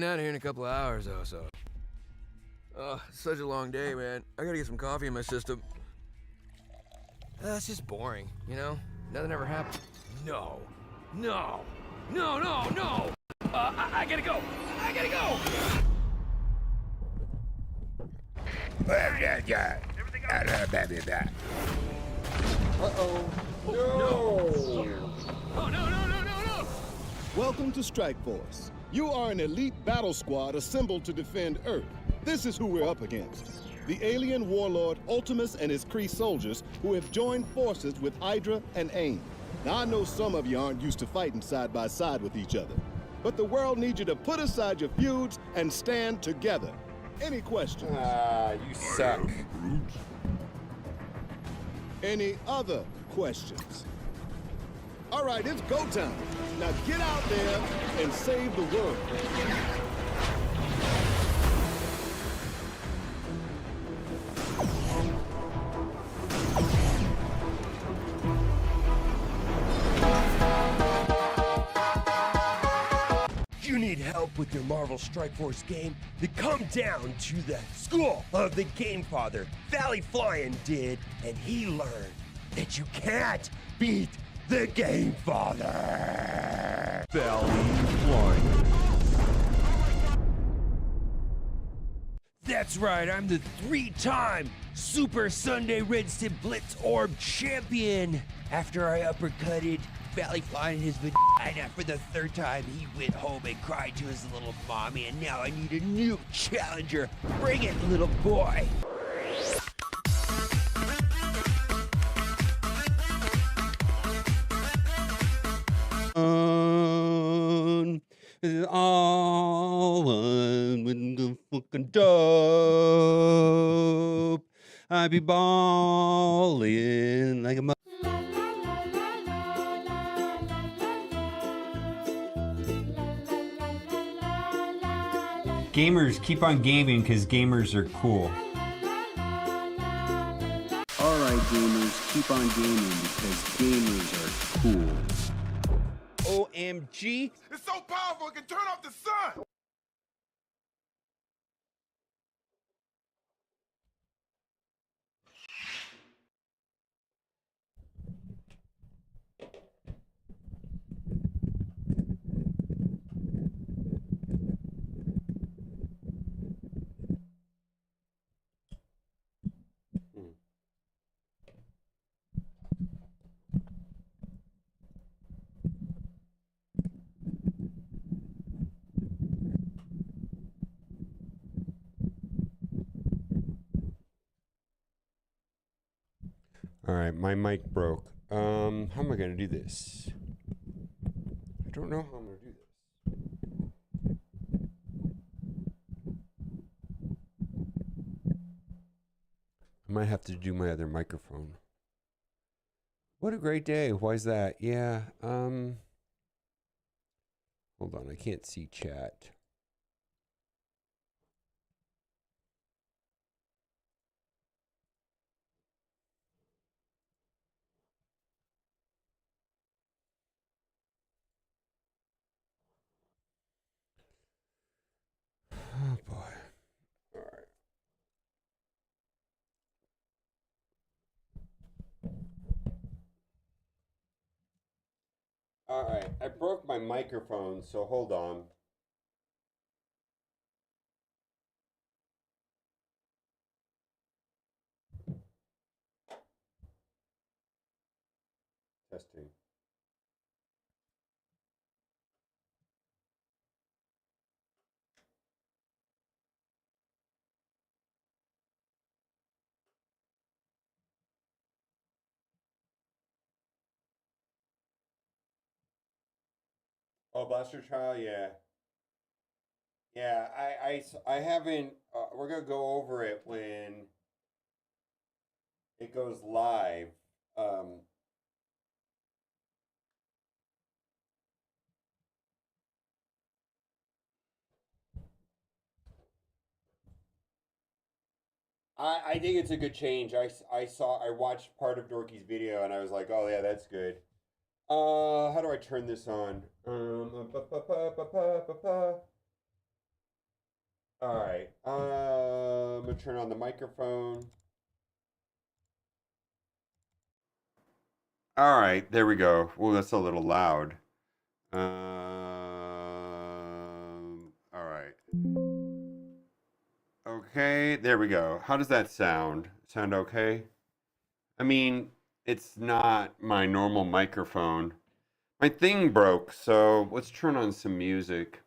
Out here in a couple of hours, though, so. Oh, such a long day, man. I gotta get some coffee in my system. It's just boring, you know? Nothing ever happened. No. No. No, no, no! I gotta go! I gotta go! Uh-oh. No! Oh, no, no, no, no, no! Welcome to Strike Force. You are an elite battle squad assembled to defend Earth. This is who we're up against. The alien warlord Ultimus and his Kree soldiers who have joined forces with Hydra and AIM. Now, I know some of you aren't used to fighting side by side with each other, but the world needs you to put aside your feuds and stand together. Any questions? You suck. Any other questions? All right, it's go time. Now get out there and save the world. You need help with your Marvel Strike Force game? Then come down to the school of the Game Father. Valley Flying did, and he learned that you can't beat the Game Father. Valley Flying. That's right, I'm the 3-time Super Sunday Red Stip Blitz Orb champion. After I uppercutted Valley Flying in his vagina for the 3rd time, he went home and cried to his little mommy, and now I need a new challenger. Bring it, little boy. All one with the fucking dope. I be ballin' like a Gamers, keep on gaming because gamers are cool. Alright gamers, keep on gaming because gamers are cool. OMG. It's so powerful it can turn off the sun! All right, my mic broke. How am I gonna do this? I don't know how I'm gonna do this. I might have to do my other microphone. What a great day. Why is that? Yeah, hold on, I can't see chat. Oh boy. All right. All right, I broke my microphone, so hold on. Testing. Oh, Blaster Trial, yeah. Yeah, I haven't, we're going to go over it when it goes live. I think it's a good change. I watched part of Dorky's video and I was like, oh yeah, that's good. How do I turn this on? All right. I'm gonna turn on the microphone. All right, there we go. Oh, that's a little loud. All right. Okay, there we go. How does that sound? Sound okay? I mean, it's not my normal microphone. My thing broke, so let's turn on some music.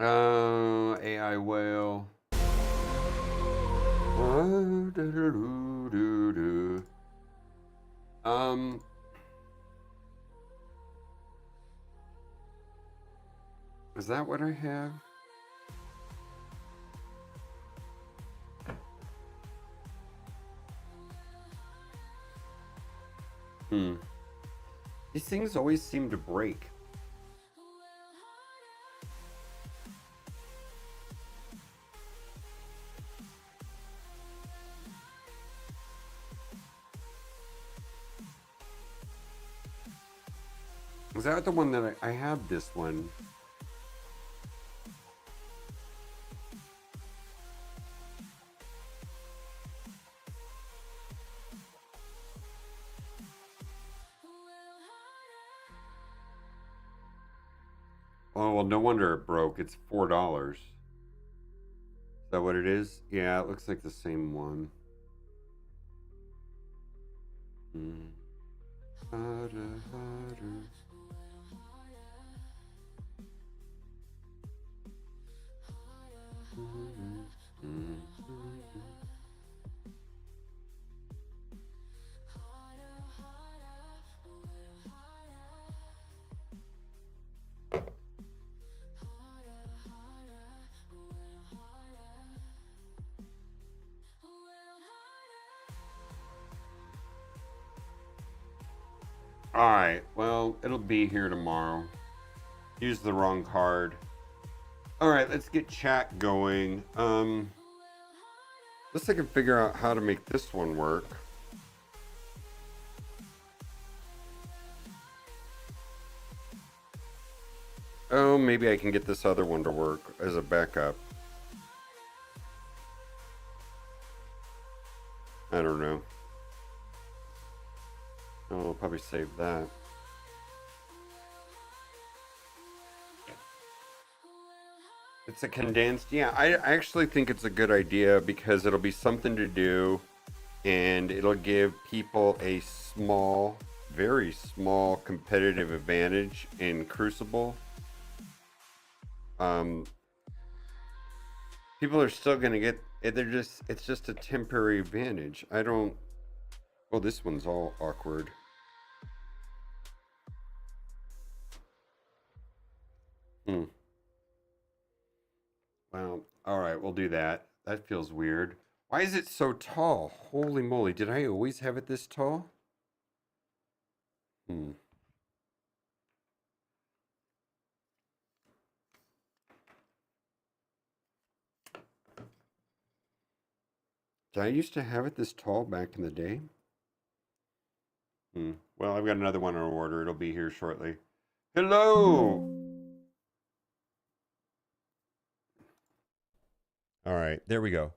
AI whale. Is that what I have? These things always seem to break. Was that the one that I have this one? Oh, well, no wonder it broke. It's $4. Is that what it is? Yeah, it looks like the same one. Harder, harder. Alright, well, it'll be here tomorrow. Use the wrong card. Alright, let's get chat going. Let's see if I can figure out how to make this one work. Oh, maybe I can get this other one to work as a backup. I don't know. Oh, I'll probably save that. It's a condensed. Yeah, I actually think it's a good idea because it'll be something to do and it'll give people a small, very small competitive advantage in Crucible. People are still going to get it. It's just a temporary advantage. Well, this one's all awkward. Well, all right, we'll do that. That feels weird. Why is it so tall? Holy moly, did I always have it this tall? Did I used to have it this tall back in the day? Well, I've got another one on order. It'll be here shortly. Hello! All right, there we go.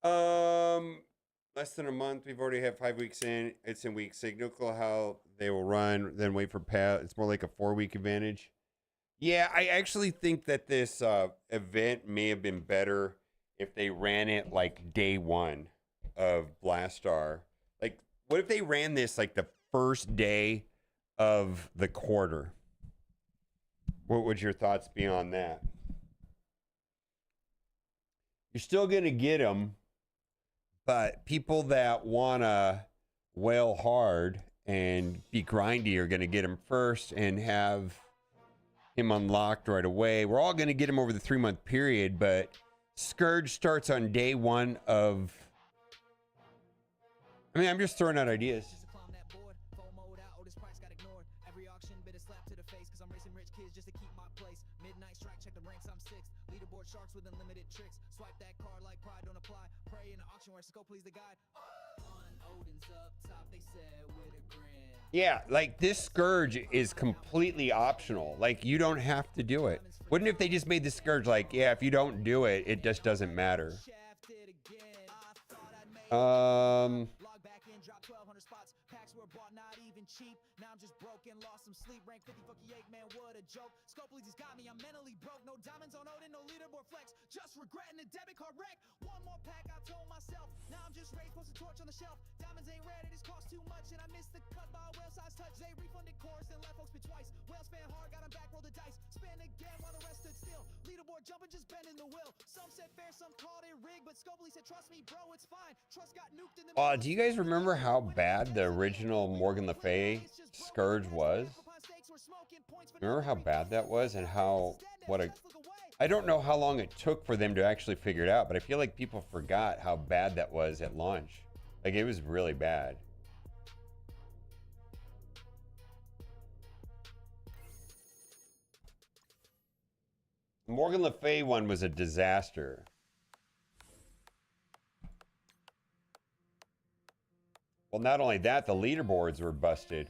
Less than a month. We've already had 5 weeks in. It's in week signal how they will run, then wait for Pat. It's more like a 4-week advantage. Yeah, I actually think that this event may have been better if they ran it like day one of Blastar. Like, what if they ran this like the first day of the quarter? What would your thoughts be on that? You're still going to get them, but people that want to whale hard and be grindy are going to get him first and have him unlocked right away. We're all going to get him over the 3-month period, but Scourge starts on day one of... I mean, I'm just throwing out ideas. Yeah, like this Scourge is completely optional. Like you don't have to do it. Wouldn't if they just made the Scourge like, yeah, if you don't do it, it just doesn't matter. Now I'm just broken, lost some sleep, rank 50, fuck 8, man, what a joke. Scopely's got me, I'm mentally broke. No diamonds on Odin, no leaderboard flex. Just regretting the debit card wreck. One more pack, I told myself. Now I'm just raised, post a torch on the shelf. Diamonds ain't red, it just cost too much. And I missed the cut by a whale size touch. They refunded course and left folks bid twice. Whales fan hard, got him back, roll the dice. Spin again while the rest stood still. Leaderboard jumping, just bending the wheel. Some said fair, some called it rigged. But Scopely said, trust me, bro, it's fine. Trust got nuked in the Do you guys remember how bad the original Morgan Le Fay Scourge was? Remember how bad that was and I don't know how long it took for them to actually figure it out, but I feel like people forgot how bad that was at launch. Like it was really bad. The Morgan Le Fay one was a disaster. Well, not only that, the leaderboards were busted.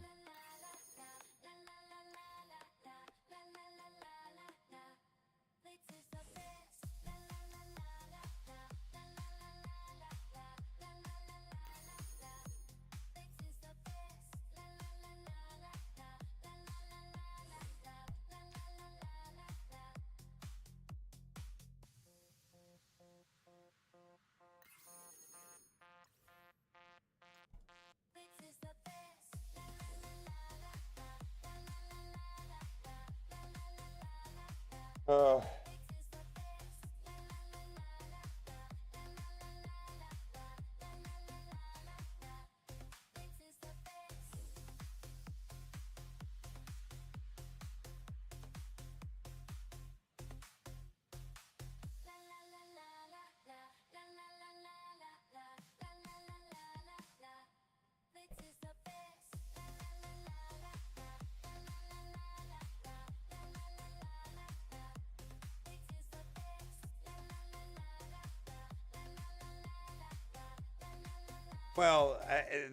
Well,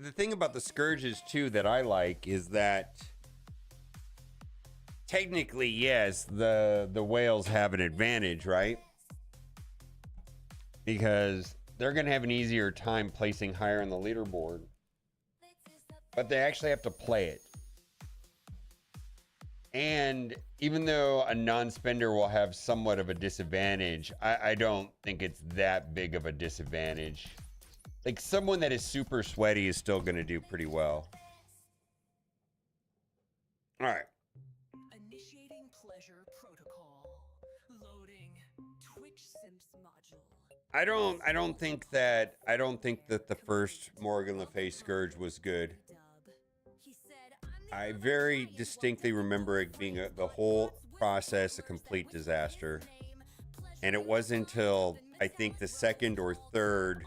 the thing about the Scourges, too, that I like is that technically, yes, the whales have an advantage, right? Because they're going to have an easier time placing higher on the leaderboard. But they actually have to play it. And even though a non-spender will have somewhat of a disadvantage, I don't think it's that big of a disadvantage. Like, someone that is super sweaty is still going to do pretty well. All right. Initiating pleasure protocol. Loading Twitch Sims module. I don't think that the first Morgan Le Fay Scourge was good. I very distinctly remember it being the whole process a complete disaster. And it wasn't until I think the second or third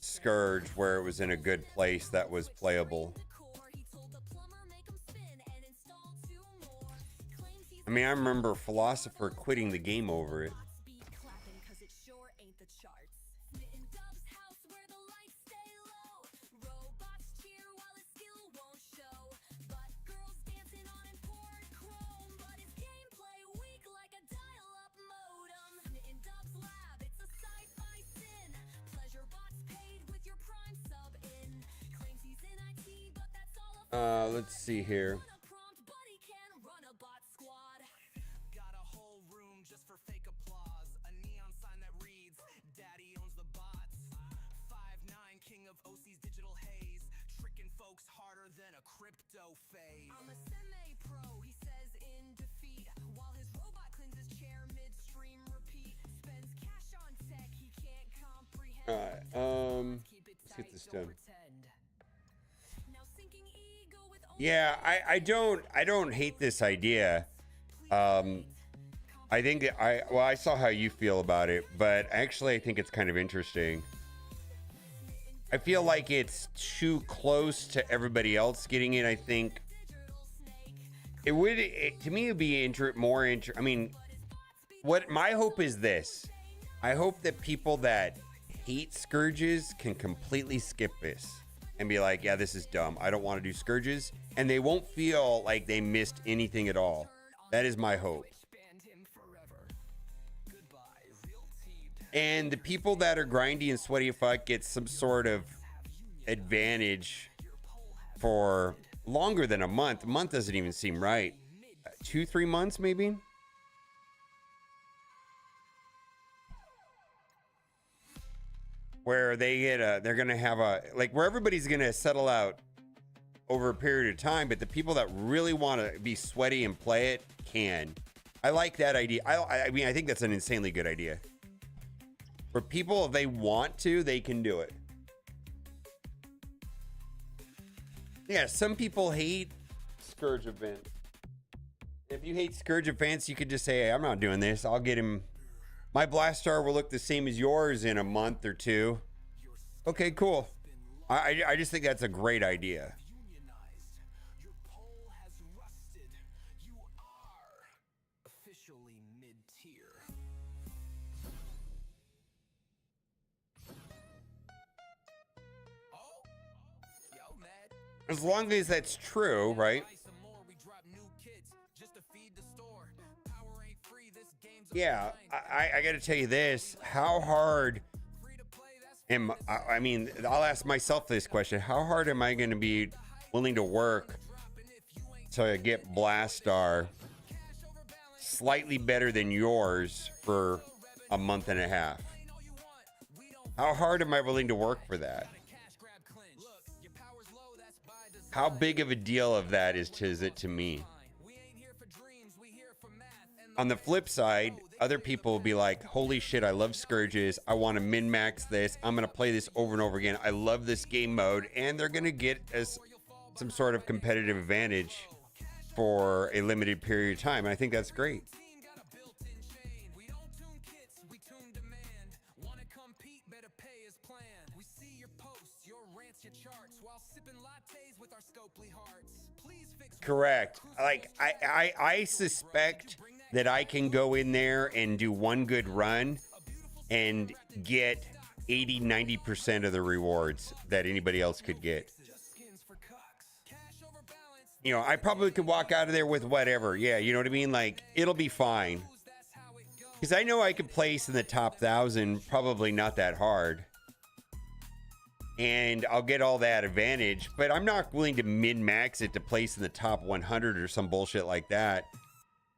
Scourge where it was in a good place that was playable. I mean, I remember Philosopher quitting the game over it. Let's see here. Got a whole room just for fake applause. A neon sign that reads, Daddy owns the bots. 5'9", king of OC's digital haze. Tricking folks harder than a crypto phase. I'm a semi-pro, he says in defeat. While his robot cleans his chair midstream repeat. Spends cash on tech he can't comprehend. Alright, let's get this done. Yeah, I don't hate this idea. I think that I saw how you feel about it, but actually I think it's kind of interesting. I feel like it's too close to everybody else getting it. I think to me, it'd be I mean, what my hope is this. I hope that people that hate scourges can completely skip this and be like, yeah, this is dumb. I don't want to do scourges. And they won't feel like they missed anything at all. That is my hope. And the people that are grindy and sweaty as fuck get some sort of advantage for longer than a month. A month doesn't even seem right. 2-3 months maybe. Where they get they're gonna have where everybody's gonna settle out over a period of time, but the people that really want to be sweaty and play it can. I like that idea. I mean, I think that's an insanely good idea. For people, if they want to, they can do it. Yeah, some people hate Scourge events. If you hate Scourge events, you could just say, hey, I'm not doing this. I'll get him. My Blastar will look the same as yours in a month or two. Okay, cool. I just think that's a great idea. As long as that's true, right? Yeah, I got to tell you this. How hard I mean, I'll ask myself this question. How hard am I going to be willing to work to get Blastar slightly better than yours for a month and a half? How hard am I willing to work for that? How big of a deal of that is it to me? On the flip side, other people will be like, holy shit, I love Scourges. I want to min-max this. I'm going to play this over and over again. I love this game mode. And they're going to get some sort of competitive advantage for a limited period of time. And I think that's great. Correct. Like, I suspect that I can go in there and do one good run and get 80-90% of the rewards that anybody else could get. You know, I probably could walk out of there with whatever. Yeah, you know what I mean? Like, it'll be fine. Because I know I could place in the top 1,000, probably not that hard. And I'll get all that advantage, but I'm not willing to min-max it to place in the top 100 or some bullshit like that.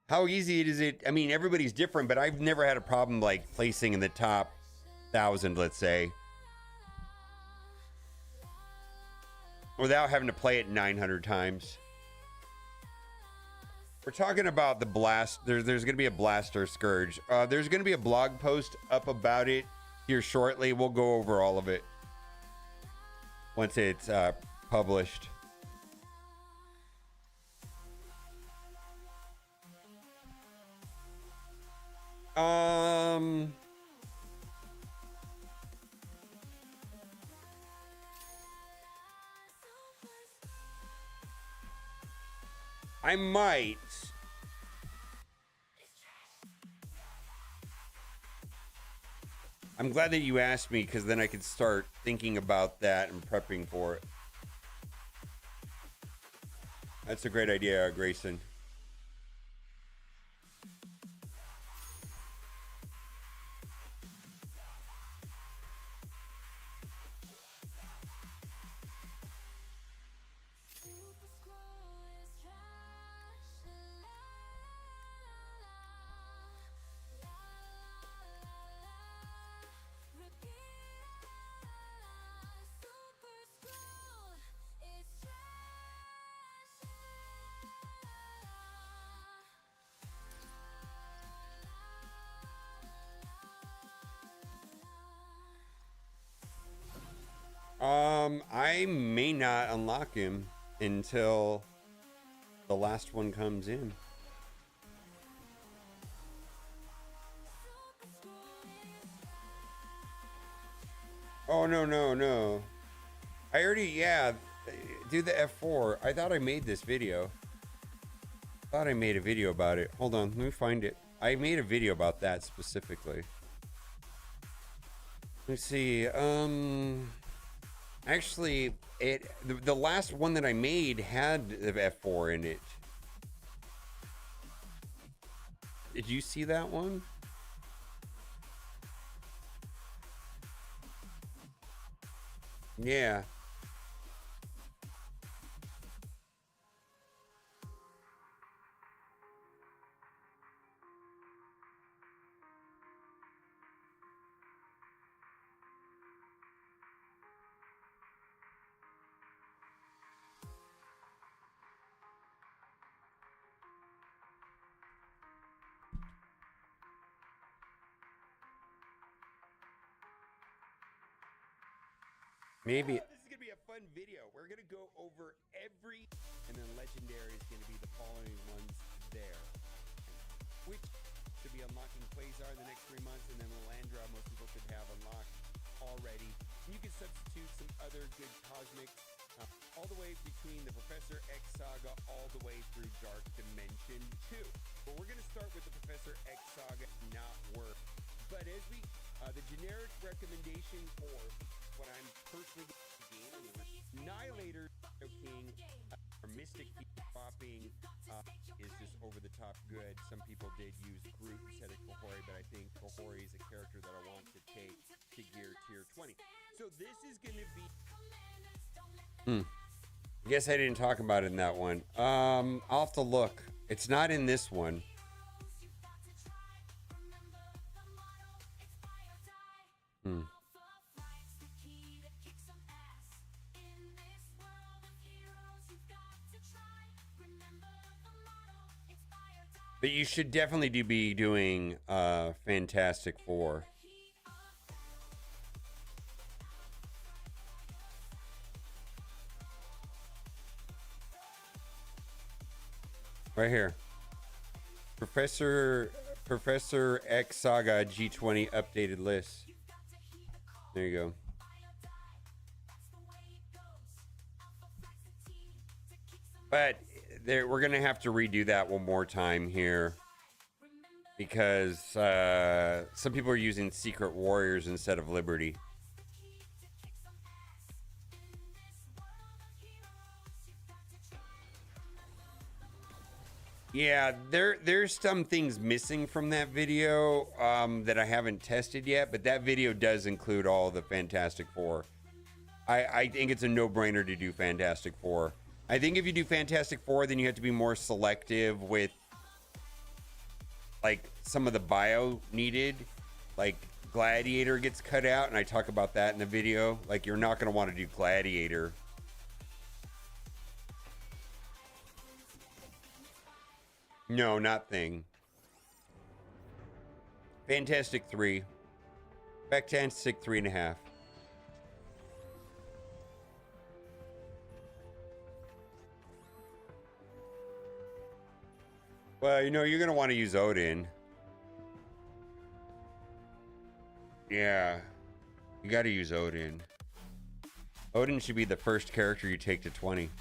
How easy is it? I mean, everybody's different, but I've never had a problem like placing in the top 1,000, let's say, without having to play it 900 times. We're talking about the blast. There's going to be a Blaster Scourge. There's going to be a blog post up about it here shortly. We'll go over all of it once it's published. I might. I'm glad that you asked me, because then I could start thinking about that and prepping for it. That's a great idea, Grayson. I may not unlock him until the last one comes in. Oh, no. I already, yeah, do the F4. I thought I made this video. Thought I made a video about it. Hold on, let me find it. I made a video about that specifically. Let's see. Actually, the last one that I made had the F4 in it. Did you see that one? Yeah. Maybe. This is going to be a fun video. We're going to go over every, and then legendary is going to be the following ones there. Which should be unlocking Quasar in the next 3 months, and then Lalandra, most people should have unlocked already. And you can substitute some other good cosmics, all the way between the Professor X Saga all the way through Dark Dimension 2. But we're going to start with the Professor X Saga not work. But as we, the generic recommendation for what I'm personally getting, Annihilator King or Mystic Popping is just over the top good. Some people did use Groot instead of Kahori, but I think Kahori is a character that I want to take to gear tier 20. So this is going to be. I guess I didn't talk about it in that one. I'll have to look. It's not in this one. But you should definitely be doing Fantastic Four. Right here. Professor X Saga G20 updated list. There you go. But we're going to have to redo that one more time here. Because some people are using Secret Warriors instead of Liberty. Yeah, there's some things missing from that video that I haven't tested yet, but that video does include all the Fantastic Four. I think it's a no-brainer to do Fantastic Four. I think if you do Fantastic Four, then you have to be more selective with like some of the bio needed. Like Gladiator gets cut out, and I talk about that in the video. Like you're not going to want to do Gladiator. No, not Thing. Fantastic 3. Fantastic 3.5. Well, you know, you're going to want to use Odin. Yeah. You got to use Odin. Odin should be the first character you take to 20.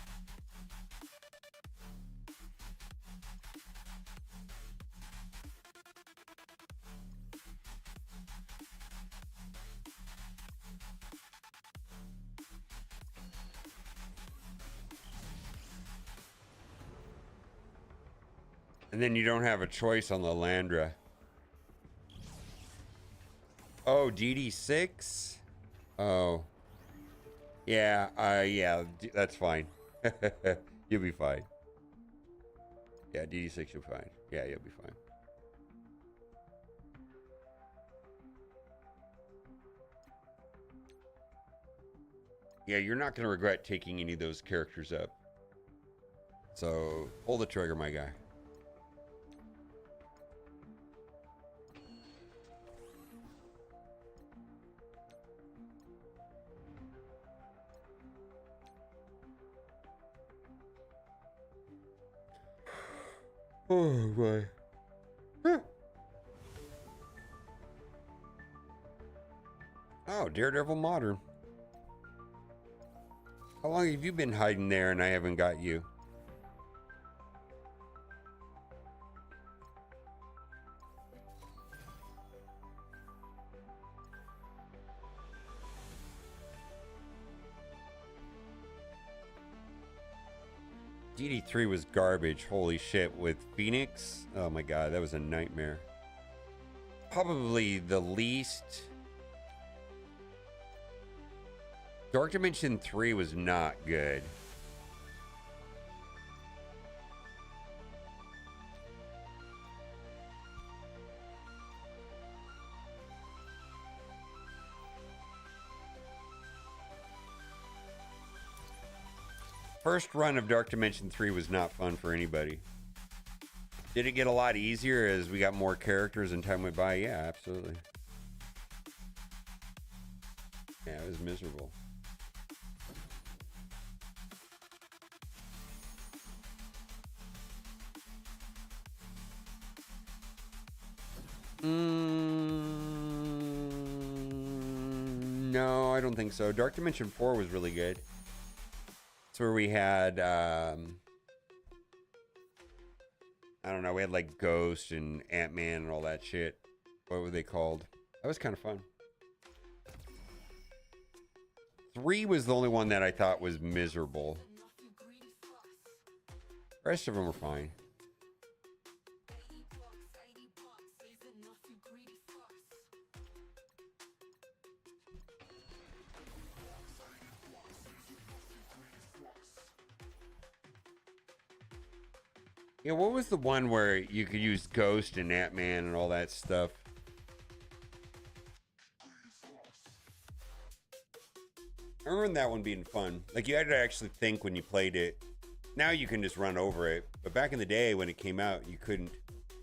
And then you don't have a choice on Lalandra. Oh, DD6? Oh. Yeah, yeah, that's fine. You'll be fine. Yeah, DD6, you'll be fine. Yeah, you'll be fine. Yeah, you're not going to regret taking any of those characters up. So, pull the trigger, my guy. Oh boy. Oh, Daredevil Modern. How long have you been hiding there and I haven't got you? DD3 was garbage. Holy shit. With Phoenix? Oh my god, that was a nightmare. Probably the least. Dark Dimension 3 was not good. First run of Dark Dimension 3 was not fun for anybody. Did it get a lot easier as we got more characters and time went by? Yeah, absolutely. Yeah, it was miserable. No, I don't think so. Dark Dimension 4 was really good. It's where we had, I don't know, we had like Ghost and Ant-Man and all that shit. What were they called? That was kind of fun. 3 was the only one that I thought was miserable. The rest of them were fine. Yeah, what was the one where you could use Ghost and Ant-Man and all that stuff? I remember that one being fun. Like, you had to actually think when you played it. Now you can just run over it. But back in the day when it came out, you couldn't.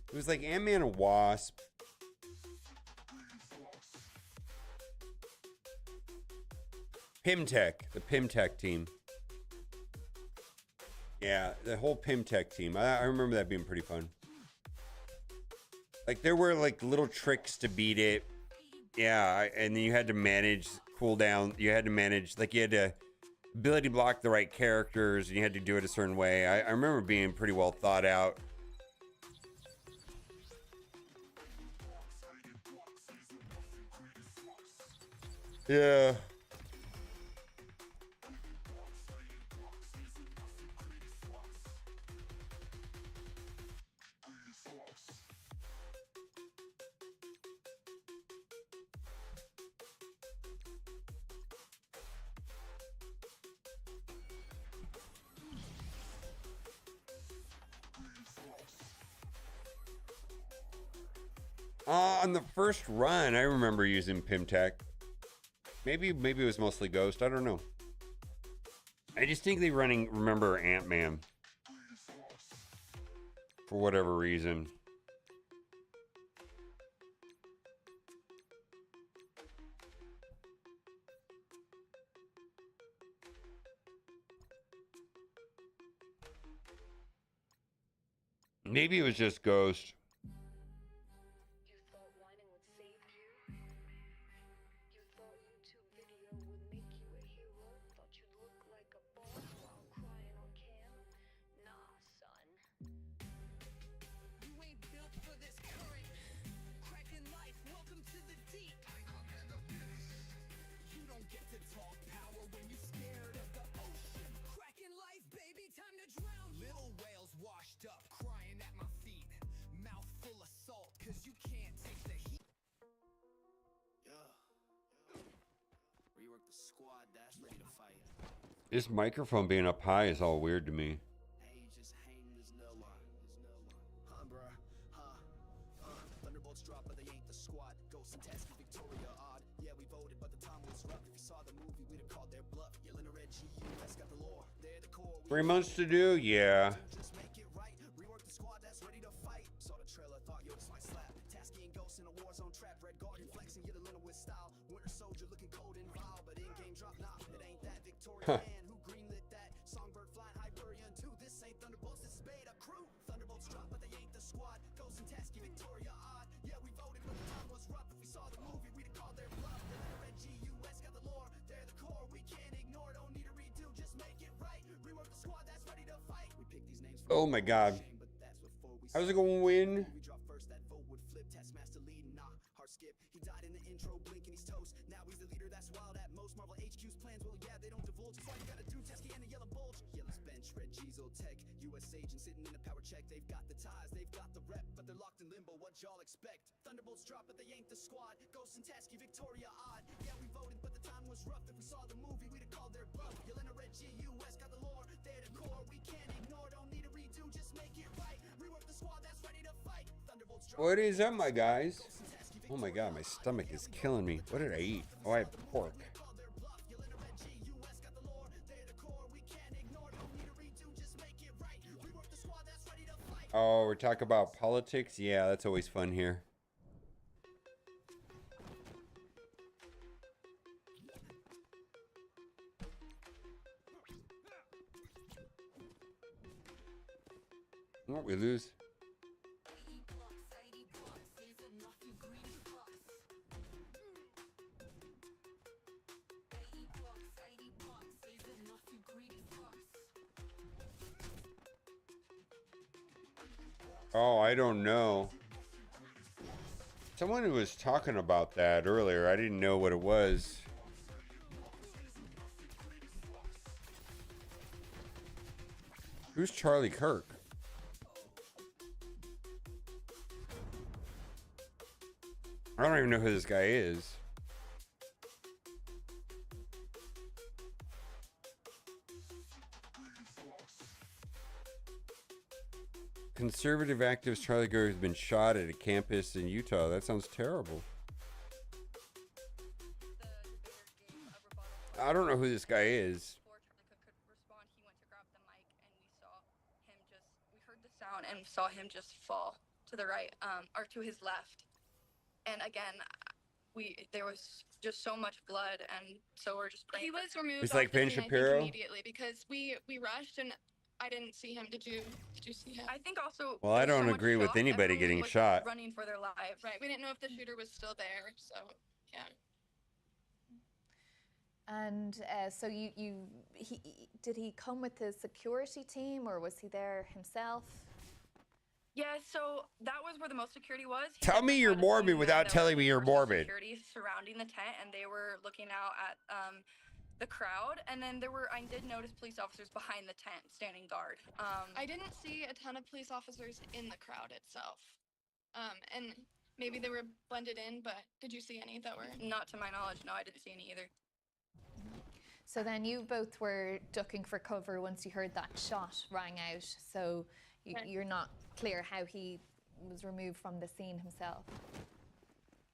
It was like Ant-Man and Wasp. Pimtech. The Pimtech team. Yeah, the whole Pimtech team. I remember that being pretty fun. Like, there were, like, little tricks to beat it. Yeah, and then you had to manage cooldown. You had to manage, like, you had to ability block the right characters, and you had to do it a certain way. I remember being pretty well thought out. Yeah. On the first run, I remember using Pimtech. Maybe it was mostly Ghost. I don't know. I distinctly remember Ant-Man. For whatever reason. Maybe it was just Ghost. This microphone being up high is all weird to me. Three months to do? Yeah. Huh. Oh my god. How's it going to win? skip. He died in the intro, blink and he's toast. Now he's the leader, that's wild at most. Marvel HQ's plans, well yeah, they don't divulge. That's all you gotta do, Teskey and a yellow bulge. Yellow's bench, red G's old tech. US agent sitting in a power check. They've got the ties, they've got the rep, but they're locked in limbo, what y'all expect? Thunderbolts drop, but they ain't the squad. Ghost and Teskey, Victoria odd. Yeah, we voted, but the time was rough. If we saw the movie, we'd have called their bluff. Yelena Red G, US got the lore, they're the core. We can't ignore, don't need a redo, just make it right. Rework the squad that's ready to fight. Thunderbolts drop. What is up, my guys? Oh my god, my stomach is killing me. What did I eat? Oh, I had pork. Oh, we're talking about politics? Yeah, that's always fun here. What, we lose? Oh, I don't know. Someone was talking about that earlier. I didn't know what it was. Who's Charlie Kirk? I don't even know who this guy is. Conservative activist Charlie Kirk has been shot at a campus in Utah. That sounds terrible. I don't know who this guy is. And saw him just fall to the right, or to his left. And again, there was just so much blood, and so we're just praying. He was removed. He's like Ben I think, Shapiro? immediately, because we rushed and I didn't see him. Did you see him? I think also. Well, I there was don't so much agree with shock, anybody everyone getting was shot. running for their lives. Right. We didn't know if the shooter was still there. So yeah. And so did he come with his security team, or was he there himself? Yeah, so that was where the most security was. Tell me you're morbid without telling me you're morbid. Security surrounding the tent, and they were looking out at the crowd, and then I did notice police officers behind the tent standing guard. I didn't see a ton of police officers in the crowd itself, and maybe they were blended in. But did you see any that were? Not to my knowledge, no, I didn't see any either. So then you both were ducking for cover once you heard that shot rang out. So you're not clear how he was removed from the scene himself.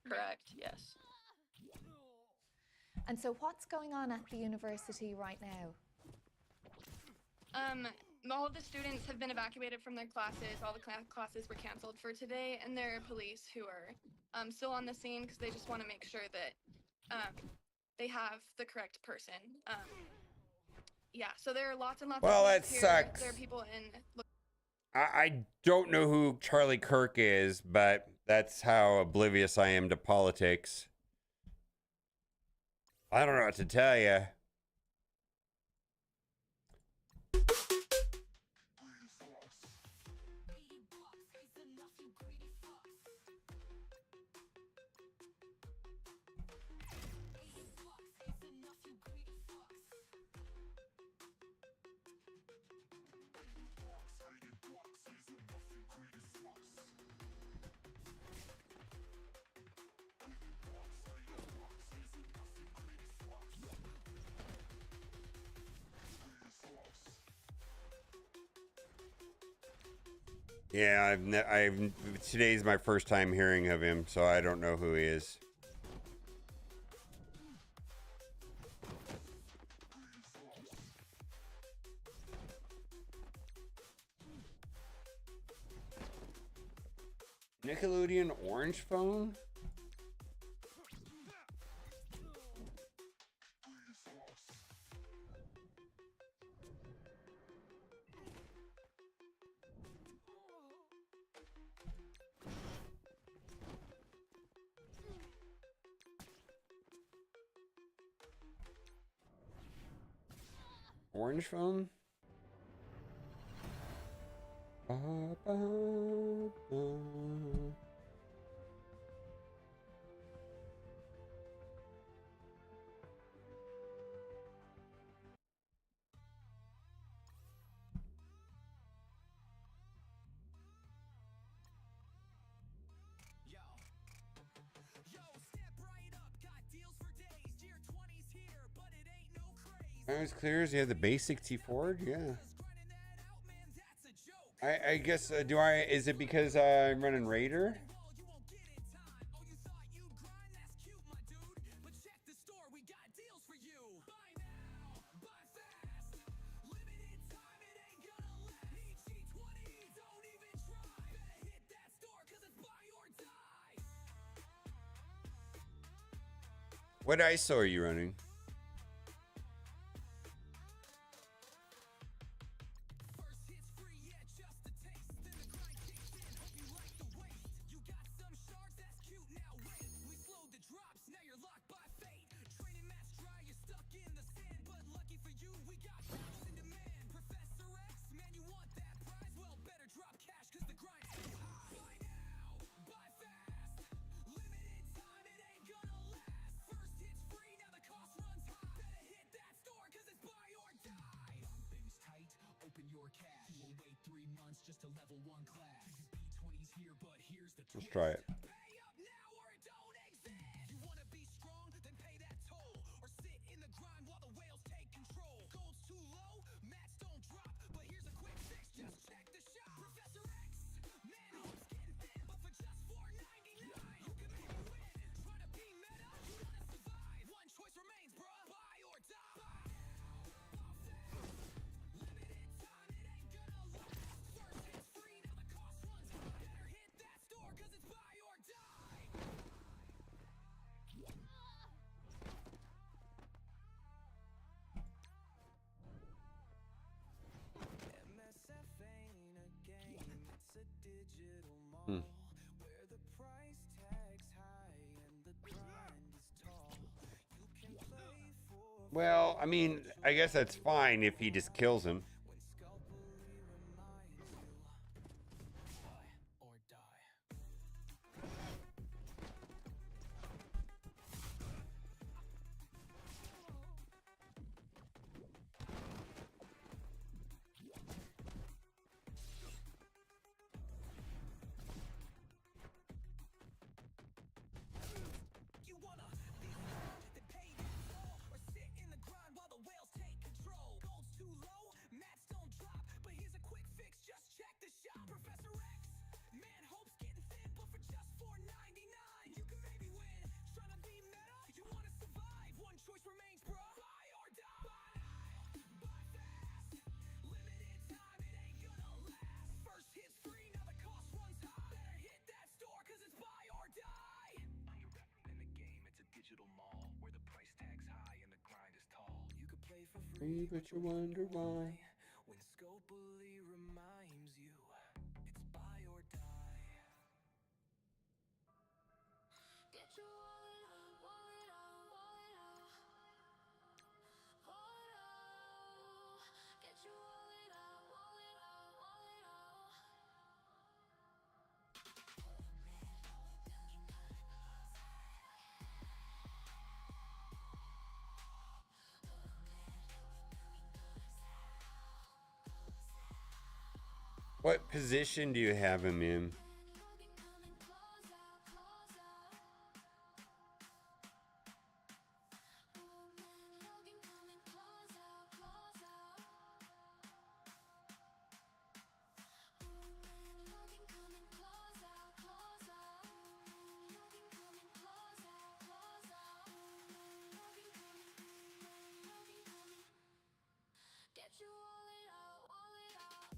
Correct, yes. And so what's going on at the university right now? All of the students have been evacuated from their classes. All the classes were canceled for today, and there are police who are still on the scene because they just want to make sure that they have the correct person. Yeah, so there are lots and lots of Well, that police here. sucks. There are people in. I don't know who Charlie Kirk is, but that's how oblivious I am to politics. I don't know what to tell you. Yeah, today's my first time hearing of him, so I don't know who he is. Nickelodeon Orange Phone? Orange Phone? Ba, ba, ba. As clear as you have the basic T Ford, yeah. I guess is it because I'm running Raider? What ISO are you running? Let's try it. MSF ain't a game, it's a digital mall where the price tag's high and the grind is tall. You can play for Well, I mean, I guess that's fine if he just kills him. when Scalpely reminds you buy or die. You wanna be smart, then pay that toll, or sit in the grind while the whales take control. Gold's too low, mats don't drop, but here's a quick fix, just check the shop. Professor X, man, hope's getting thin, but for just $4.99, you can maybe win. Trying to be meta, you wanna survive, one choice remains, bruh. Buy or die. Buy fast, limited time, it ain't gonna last. First hit's free, now the cost runs high. Better hit that store, cause it's buy or die. In the game, it's a digital mall where the price tag's high and the grind is tall. You could play for free, But you wonder why. when Scopely reminds you it's buy or die. Get your wallet out, wallet out, wallet out. Wallet out. Get your wallet out, wallet out, wallet out. What position do you have him in? Get your wallet out, wallet out.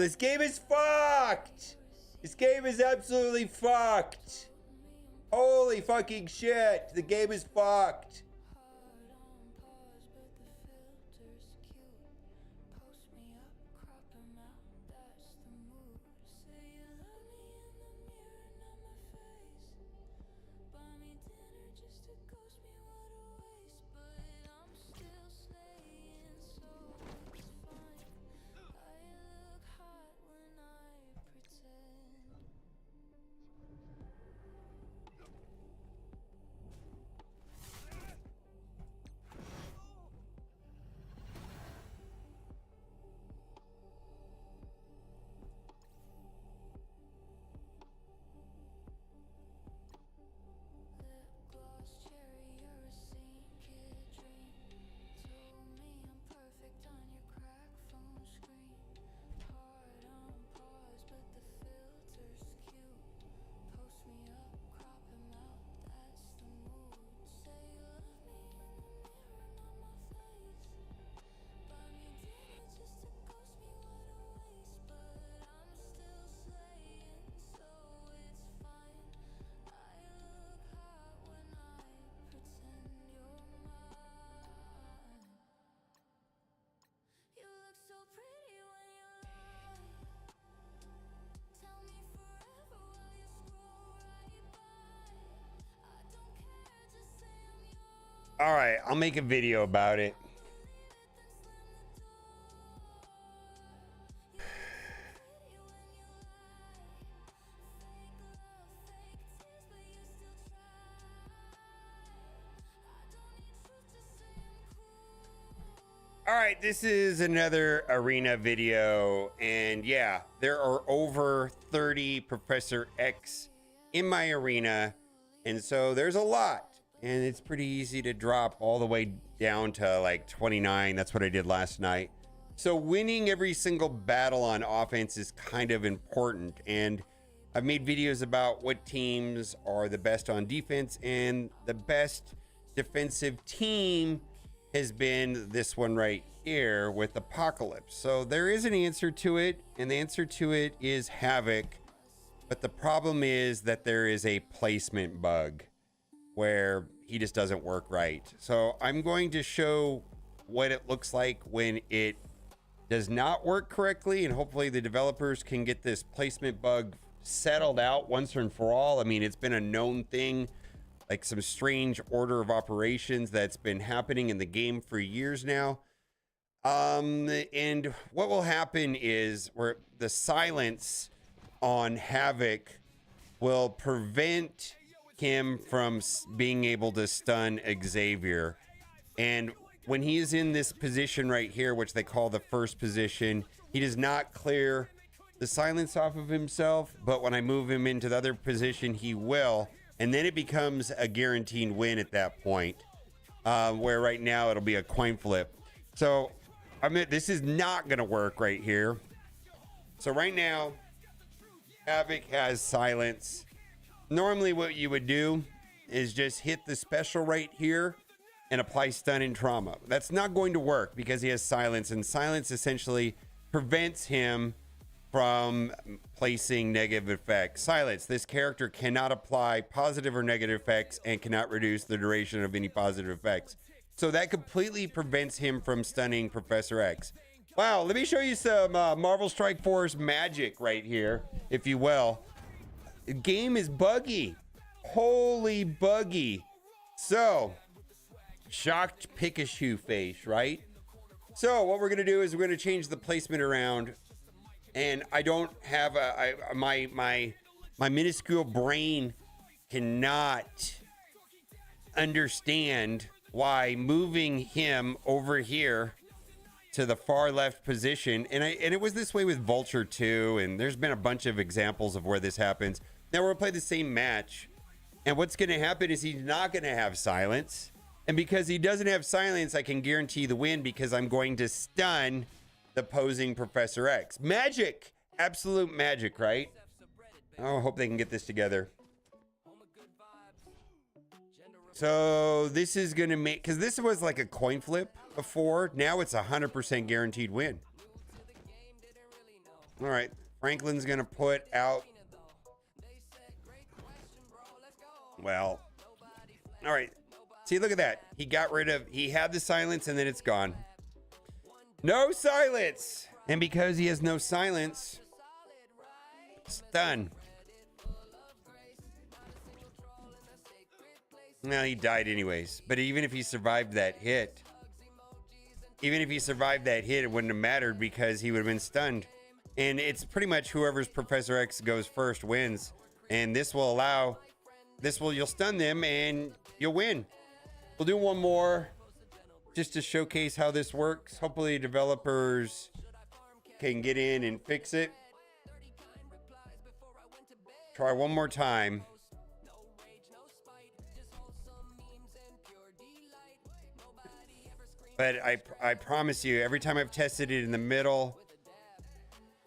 This game is fucked. This game is absolutely fucked. Holy fucking shit. The game is fucked. All right, I'll make a video about it. All right, this is another arena video, and yeah, there are over 30 Professor X in my arena, and so there's a lot. And it's pretty easy to drop all the way down to like 29. That's what I did last night. So winning every single battle on offense is kind of important. And I've made videos about what teams are the best on defense, and the best defensive team has been this one right here with Apocalypse. So there is an answer to it, and the answer to it is Havoc. But the problem is that there is a placement bug where he just doesn't work right. So I'm going to show what it looks like when it does not work correctly, and hopefully the developers can get this placement bug settled out once and for all. I mean, it's been a known thing, like some strange order of operations that's been happening in the game for years now. And what will happen is where the silence on Havoc will prevent him from being able to stun Xavier. And when he is in this position right here, which they call the first position, he does not clear the silence off of himself, but when I move him into the other position, he will. And then it becomes a guaranteed win at that point, where right now it'll be a coin flip. So I mean, this is not gonna work right here. So right now Havoc has silence. Normally what you would do is just hit the special right here and apply stun and trauma. That's not going to work because he has silence, and silence essentially prevents him from placing negative effects. Silence, this character cannot apply positive or negative effects and cannot reduce the duration of any positive effects. So that completely prevents him from stunning Professor X. Wow, let me show you some Marvel Strike Force magic right here, if you will. The game is buggy. Holy buggy. So, shocked Pikachu face, right? So what we're gonna do is we're gonna change the placement around, and I don't have my minuscule brain cannot understand why moving him over here to the far left position, and it was this way with Vulture too, and there's been a bunch of examples of where this happens. Now we're gonna play the same match, and what's gonna happen is he's not gonna have silence, and because he doesn't have silence, I can guarantee the win because I'm going to stun the opposing Professor X. Magic, absolute magic, right? Oh, I hope they can get this together. So this is gonna make, because this was like a coin flip before, now it's 100% guaranteed win. All right. Franklin's going to put out. Well. All right. See, look at that. He got rid of. He had the silence and then it's gone. No silence. And because he has no silence, stun. Well, he died anyways. But even if he survived that hit, it wouldn't have mattered because he would have been stunned. And it's pretty much whoever's Professor X goes first wins. And you'll stun them and you'll win. We'll do one more just to showcase how this works. Hopefully developers can get in and fix it. Try one more time. But I promise you, every time I've tested it in the middle,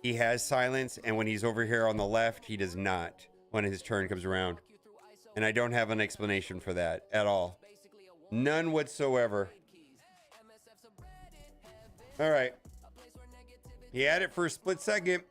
he has silence. And when he's over here on the left, he does not when his turn comes around. And I don't have an explanation for that at all. None whatsoever. All right. He had it for a split second.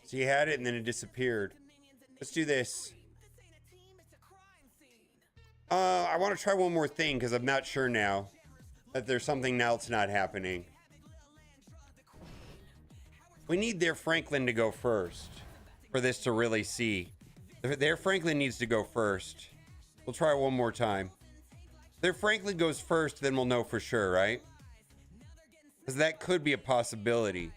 So you had it and then it disappeared. Let's do this. I want to try one more thing because I'm not sure now that there's something else not happening. We need their Franklin to go first for this to really see. Their Franklin needs to go first. We'll try one more time. Their Franklin goes first, then we'll know for sure, right? Because that could be a possibility.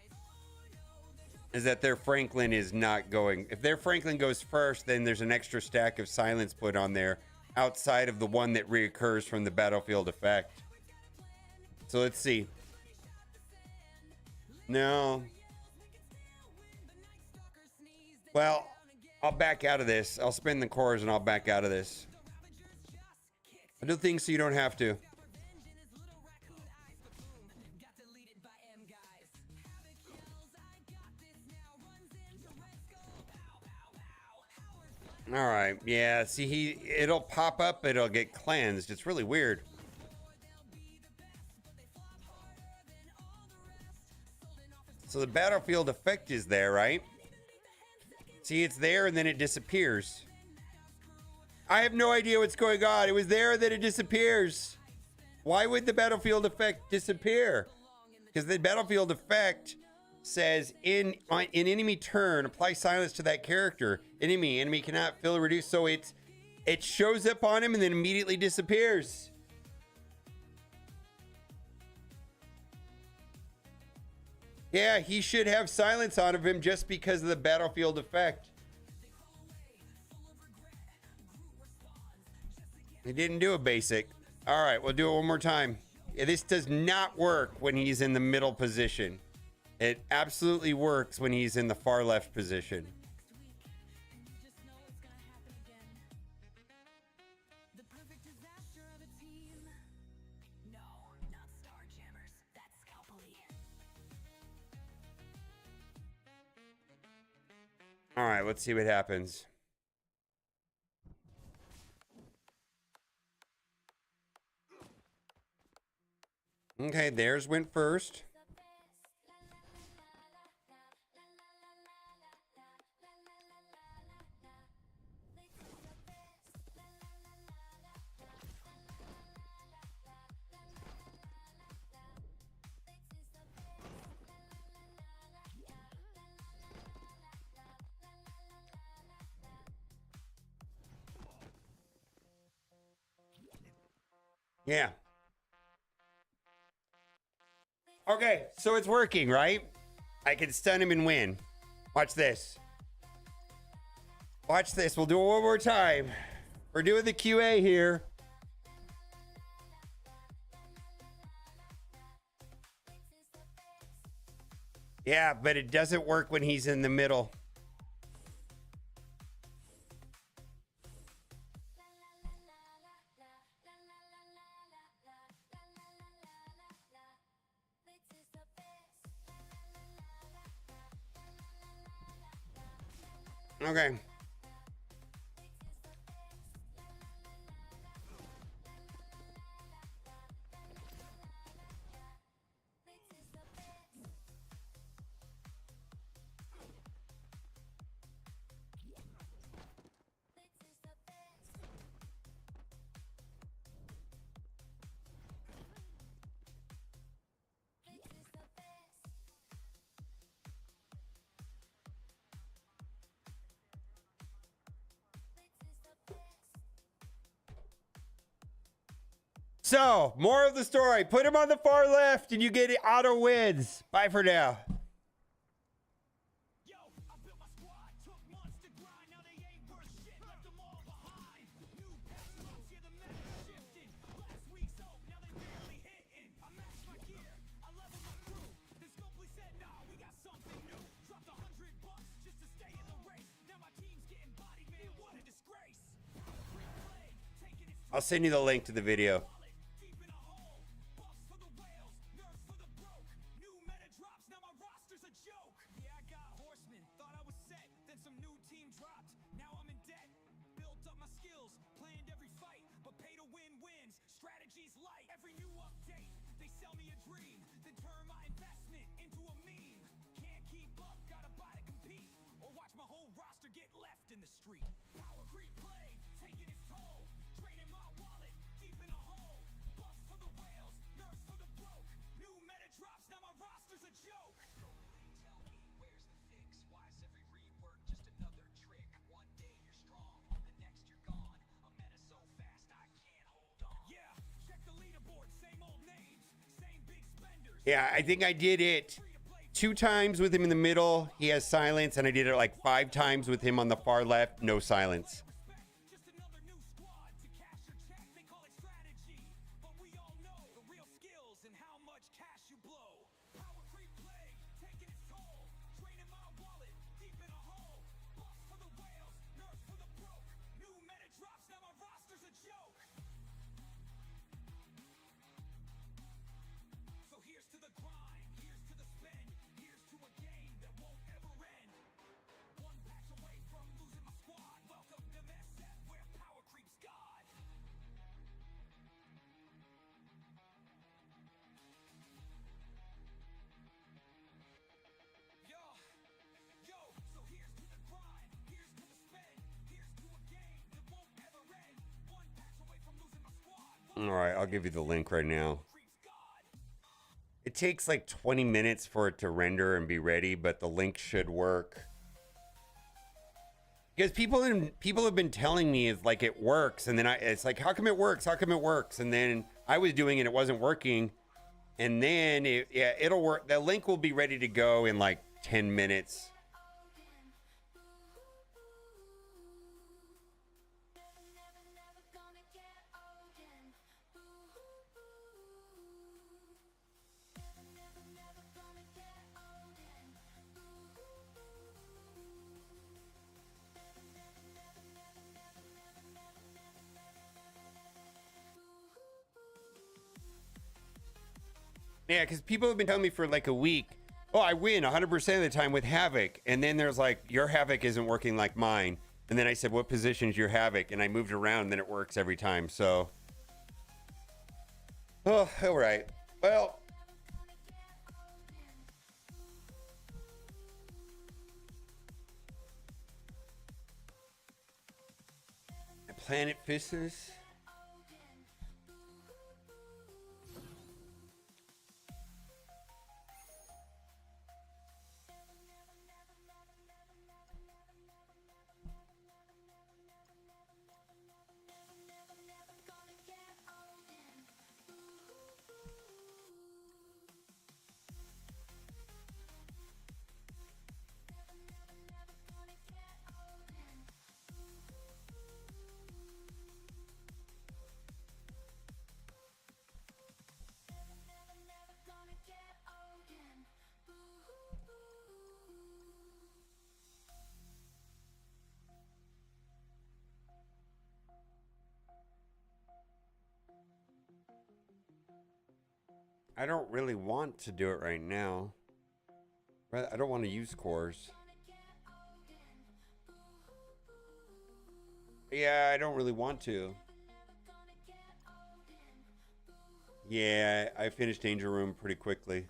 Is that their Franklin is not going. If their Franklin goes first, then there's an extra stack of silence put on there outside of the one that reoccurs from the battlefield effect. So let's see. No. Well, I'll back out of this. I'll spin the cores and I'll back out of this. I do things so you don't have to. All right. Yeah, see, it'll pop up, it'll get cleansed. It's really weird. So the battlefield effect is there, right? See, it's there and then it disappears. I have no idea what's going on. It was there and then it disappears. Why would the battlefield effect disappear? Because the battlefield effect says in enemy turn, apply silence to that character. Enemy cannot fill or reduce. So it shows up on him and then immediately disappears. Yeah, he should have silence on of him just because of the battlefield effect. He didn't do a basic. All right, we'll do it one more time. Yeah, this does not work when he's in the middle position. It absolutely works when he's in the far left position. All right, let's see what happens. Okay, theirs went first. Yeah. Okay, so it's working, right? I can stun him and win. Watch this. Watch this. We'll do it one more time. We're doing the QA here. Yeah, but it doesn't work when he's in the middle. Okay. So, more of the story. Put him on the far left and you get auto wins. Bye for now. I'll send you the link to the video. Yeah, I think I did it 2 times with him in the middle. He has silence, and I did it like 5 times with him on the far left. No silence. All right, I'll give you the link right now. It takes like 20 minutes for it to render and be ready, but the link should work. Because people have been telling me it's like it works, and then it's like, how come it works? How come it works? And then I was doing it, it wasn't working, and then it'll work. The link will be ready to go in like 10 minutes. Yeah, because people have been telling me for like a week, oh, I win 100% of the time with Havoc. And then there's like, your Havoc isn't working like mine. And then I said, what position is your Havoc? And I moved around, and then it works every time. So, oh, all right. Well, Planet Fisters. I don't really want to do it right now. I don't want to use cores. Yeah, I don't really want to. Yeah, I finished Danger Room pretty quickly.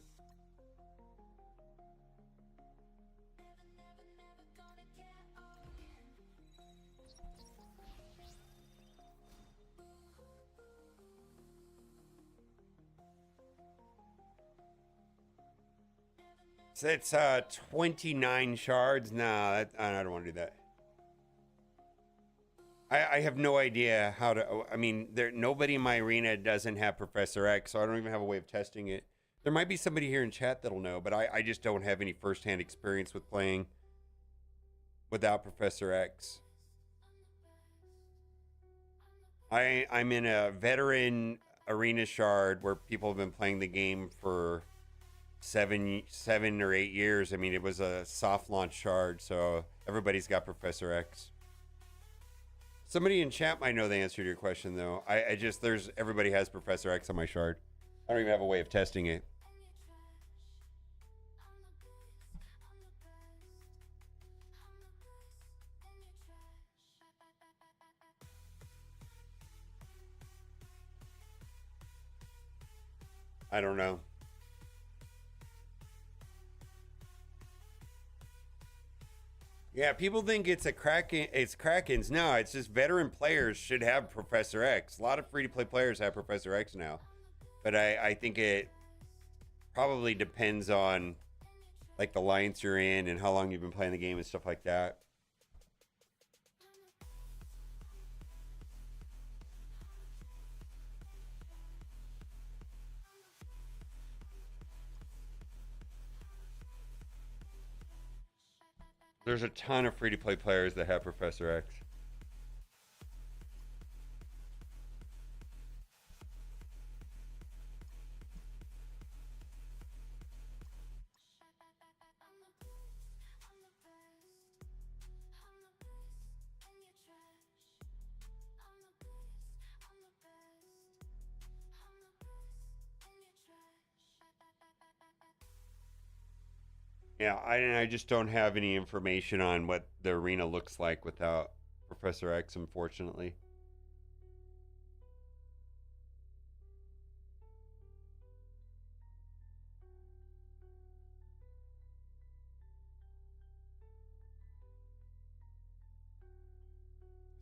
So it's 29 shards. Nah, I don't want to do that. I have no idea how to. I mean, nobody in my arena doesn't have Professor X, so I don't even have a way of testing it. There might be somebody here in chat that'll know, but I just don't have any firsthand experience with playing without Professor X. I'm in a veteran arena shard where people have been playing the game for seven or 8 years. I mean, it was a soft launch shard, so everybody's got Professor X. Somebody in chat might know the answer to your question, though. Everybody has Professor X on my shard. I don't even have a way of testing it. I don't know. Yeah, people think it's Krakens. No, it's just veteran players should have Professor X. A lot of free-to-play players have Professor X now. But I think it probably depends on like the alliance you're in and how long you've been playing the game and stuff like that. There's a ton of free-to-play players that have Professor X. Yeah, I just don't have any information on what the arena looks like without Professor X, unfortunately.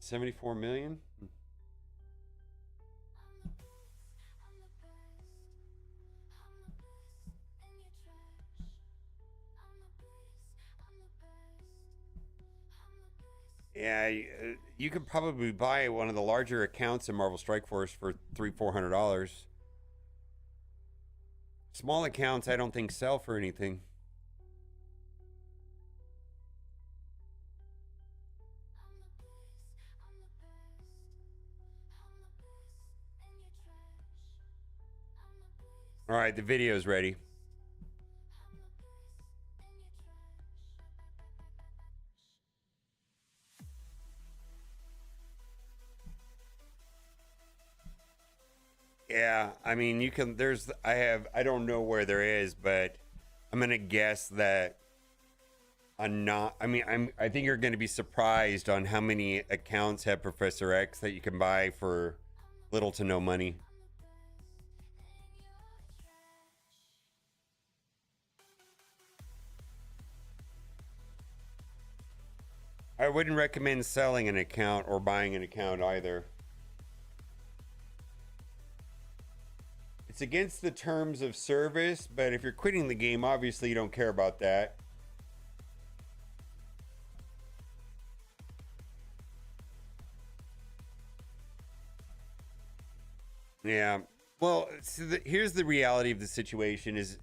$74 million? Yeah, you could probably buy one of the larger accounts in Marvel Strike Force for $300-400. Small accounts, I don't think sell for anything. All right, the video's ready. Yeah, I mean, you can, I don't know where there is, but I'm going to guess that I think you're going to be surprised on how many accounts have Professor X that you can buy for little to no money. I wouldn't recommend selling an account or buying an account either. It's against the terms of service, but if you're quitting the game, obviously you don't care about that. Yeah. Well, so here's the reality of the situation is,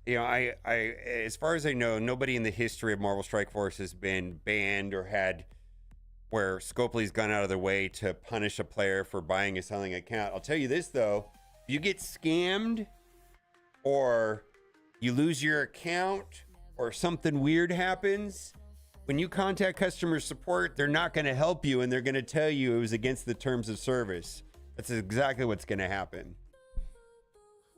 you know, I as far as I know, nobody in the history of Marvel Strike Force has been banned or had where Scopely's gone out of their way to punish a player for buying or selling an account. I'll tell you this though, if you get scammed or you lose your account or something weird happens, when you contact customer support, they're not going to help you and they're going to tell you it was against the terms of service. That's exactly what's going to happen.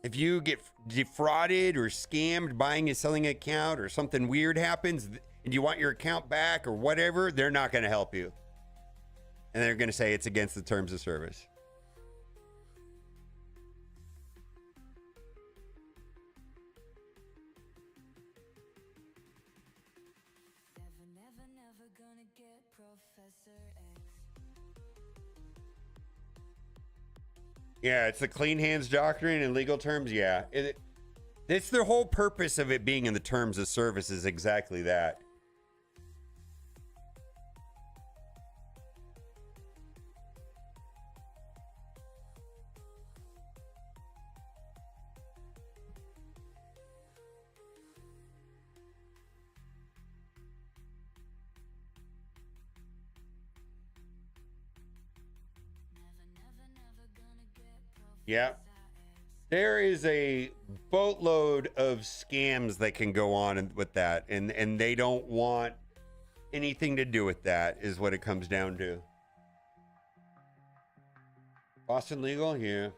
If you get defrauded or scammed buying and selling an account, or something weird happens and you want your account back or whatever, they're not going to help you. And they're going to say it's against the terms of service. Yeah, it's the clean hands doctrine in legal terms. Yeah, it's the whole purpose of it being in the terms of service is exactly that. Yeah. There is a boatload of scams that can go on with that, and they don't want anything to do with that, is what it comes down to. Boston Legal? Yeah.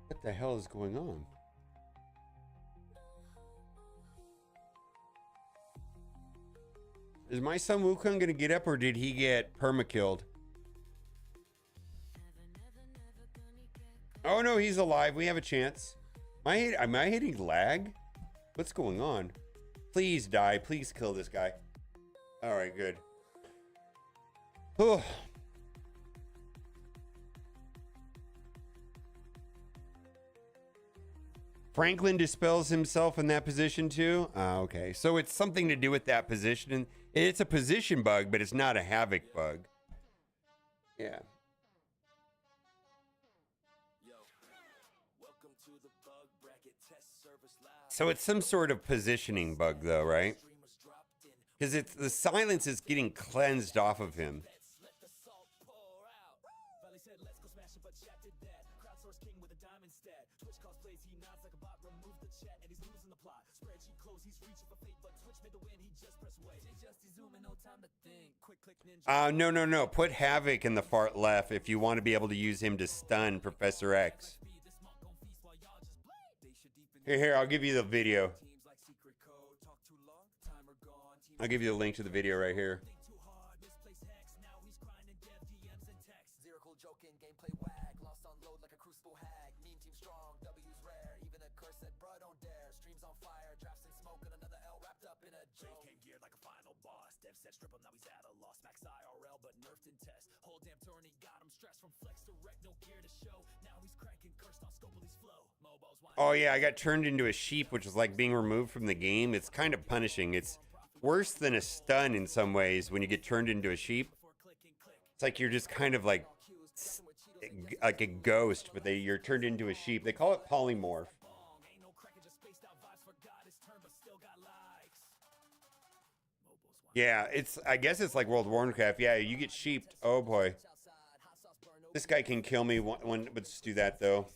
What the hell is going on? Is my son Wukong gonna get up, or did he get perma-killed? Oh no, he's alive. We have a chance. Am I hitting lag? What's going on? Please die. Please kill this guy. All right, good. Oh. Franklin dispels himself in that position too? Okay, so it's something to do with that position. It's a position bug, but it's not a havoc bug. Yeah. So it's some sort of positioning bug though, right? Because it's the silence is getting cleansed off of him. No. Put Havoc in the far left if you want to be able to use him to stun Professor X. Here, I'll give you the video. I'll give you the link to the video right here. Oh yeah, I got turned into a sheep, which is like being removed from the game. It's kind of punishing. It's worse than a stun in some ways when you get turned into a sheep. It's like you're just kind of like a ghost, but you're turned into a sheep. They call it polymorph. Yeah, I guess it's like World of Warcraft. Yeah, you get sheeped. Oh boy. This guy can kill me. Let's do that though.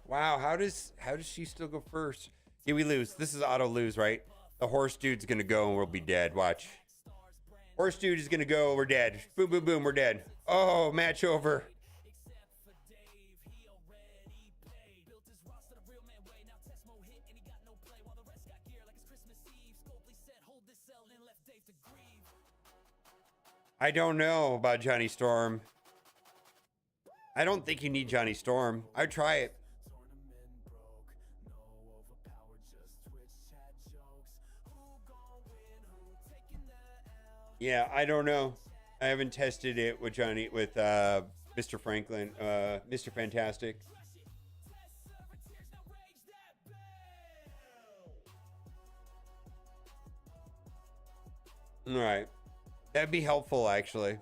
Wow, how does she still go first? Yeah, we lose. This is auto lose, right? The horse dude's gonna go and we'll be dead. Watch. Horse dude is gonna go. We're dead. Boom, boom, boom. We're dead. Oh, match over. I don't know about Johnny Storm. I don't think you need Johnny Storm. I'd try it. Yeah, I don't know. I haven't tested it with Mr. Franklin, Mr. Fantastic. All right. That'd be helpful, actually.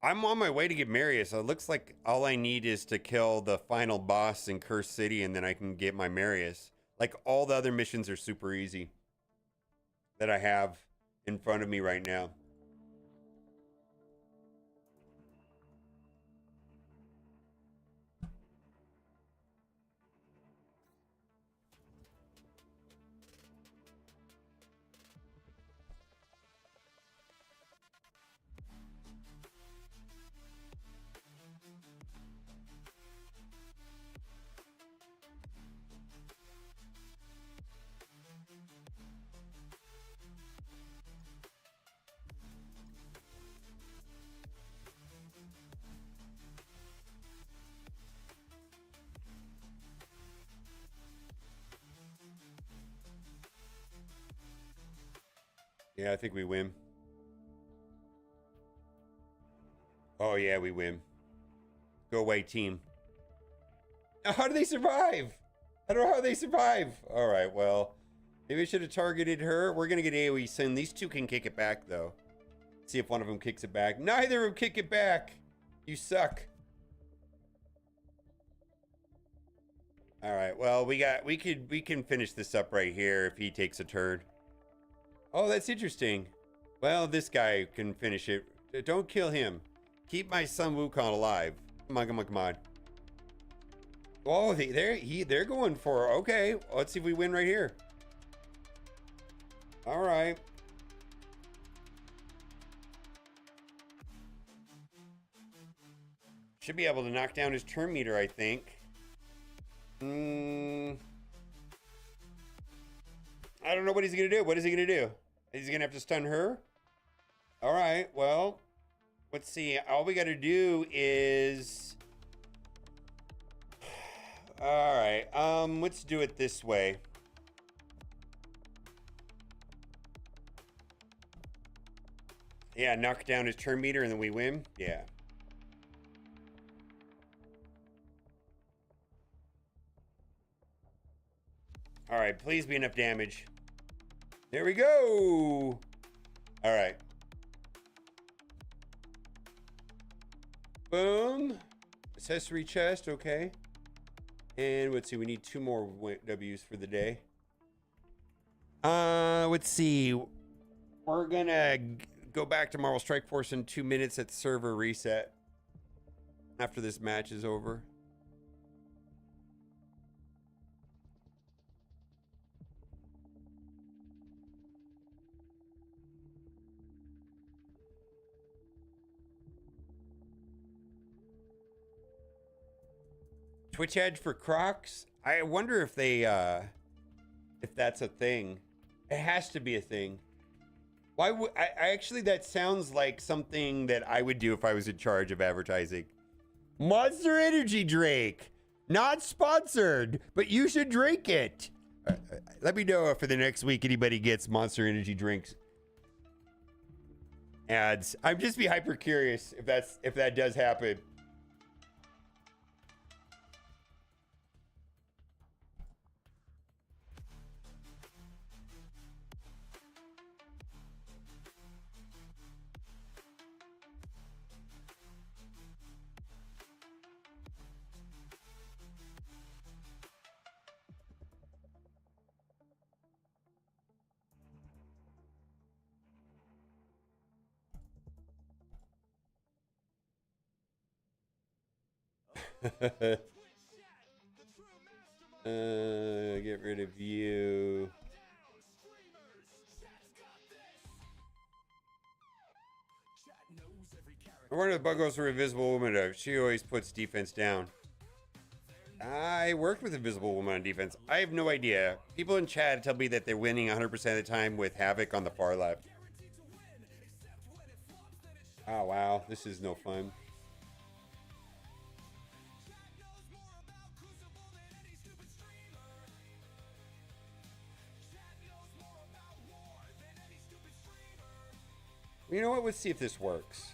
I'm on my way to get Marius. So it looks like all I need is to kill the final boss in Cursed City, and then I can get my Marius. Like, all the other missions are super easy that I have in front of me right now. Yeah, I think we win. Oh, yeah, we win. Go away, team. Now, how do they survive? I don't know how they survive. All right, well, maybe I should have targeted her. We're going to get AoE soon. These two can kick it back, though. See if one of them kicks it back. Neither of them kick it back. You suck. All right, well, we can finish this up right here if he takes a turn. Oh, that's interesting. Well, this guy can finish it. Don't kill him. Keep my son Wukong alive. Come on, come on, come on. Oh, they're going for, okay. Let's see if we win right here. All right. Should be able to knock down his turn meter, I think. I don't know what he's going to do. What is he going to do? Is he going to have to stun her? All right, well, let's see. All we got to do is... All right, let's do it this way. Yeah, knock down his turn meter and then we win. Yeah. All right, please be enough damage. There we go. All right. Boom. Accessory chest, okay. And let's see, we need 2 more W's for the day. Let's see. We're gonna go back to Marvel Strike Force in 2 minutes at server reset after this match is over. Twitch ad for Crocs? I wonder if they, if that's a thing. It has to be a thing. Why would I actually, that sounds like something that I would do if I was in charge of advertising. Monster Energy drink. Not sponsored, but you should drink it. Let me know if for the next week anybody gets Monster Energy drinks ads. I'm just be hyper curious if that does happen. Get rid of you. I wonder if the bug goes for Invisible Woman. She always puts defense down. I worked with Invisible Woman on defense. I have no idea. People in chat tell me that they're winning 100% of the time with Havoc on the far left. Oh, wow. This is no fun. You know what? Let's see if this works.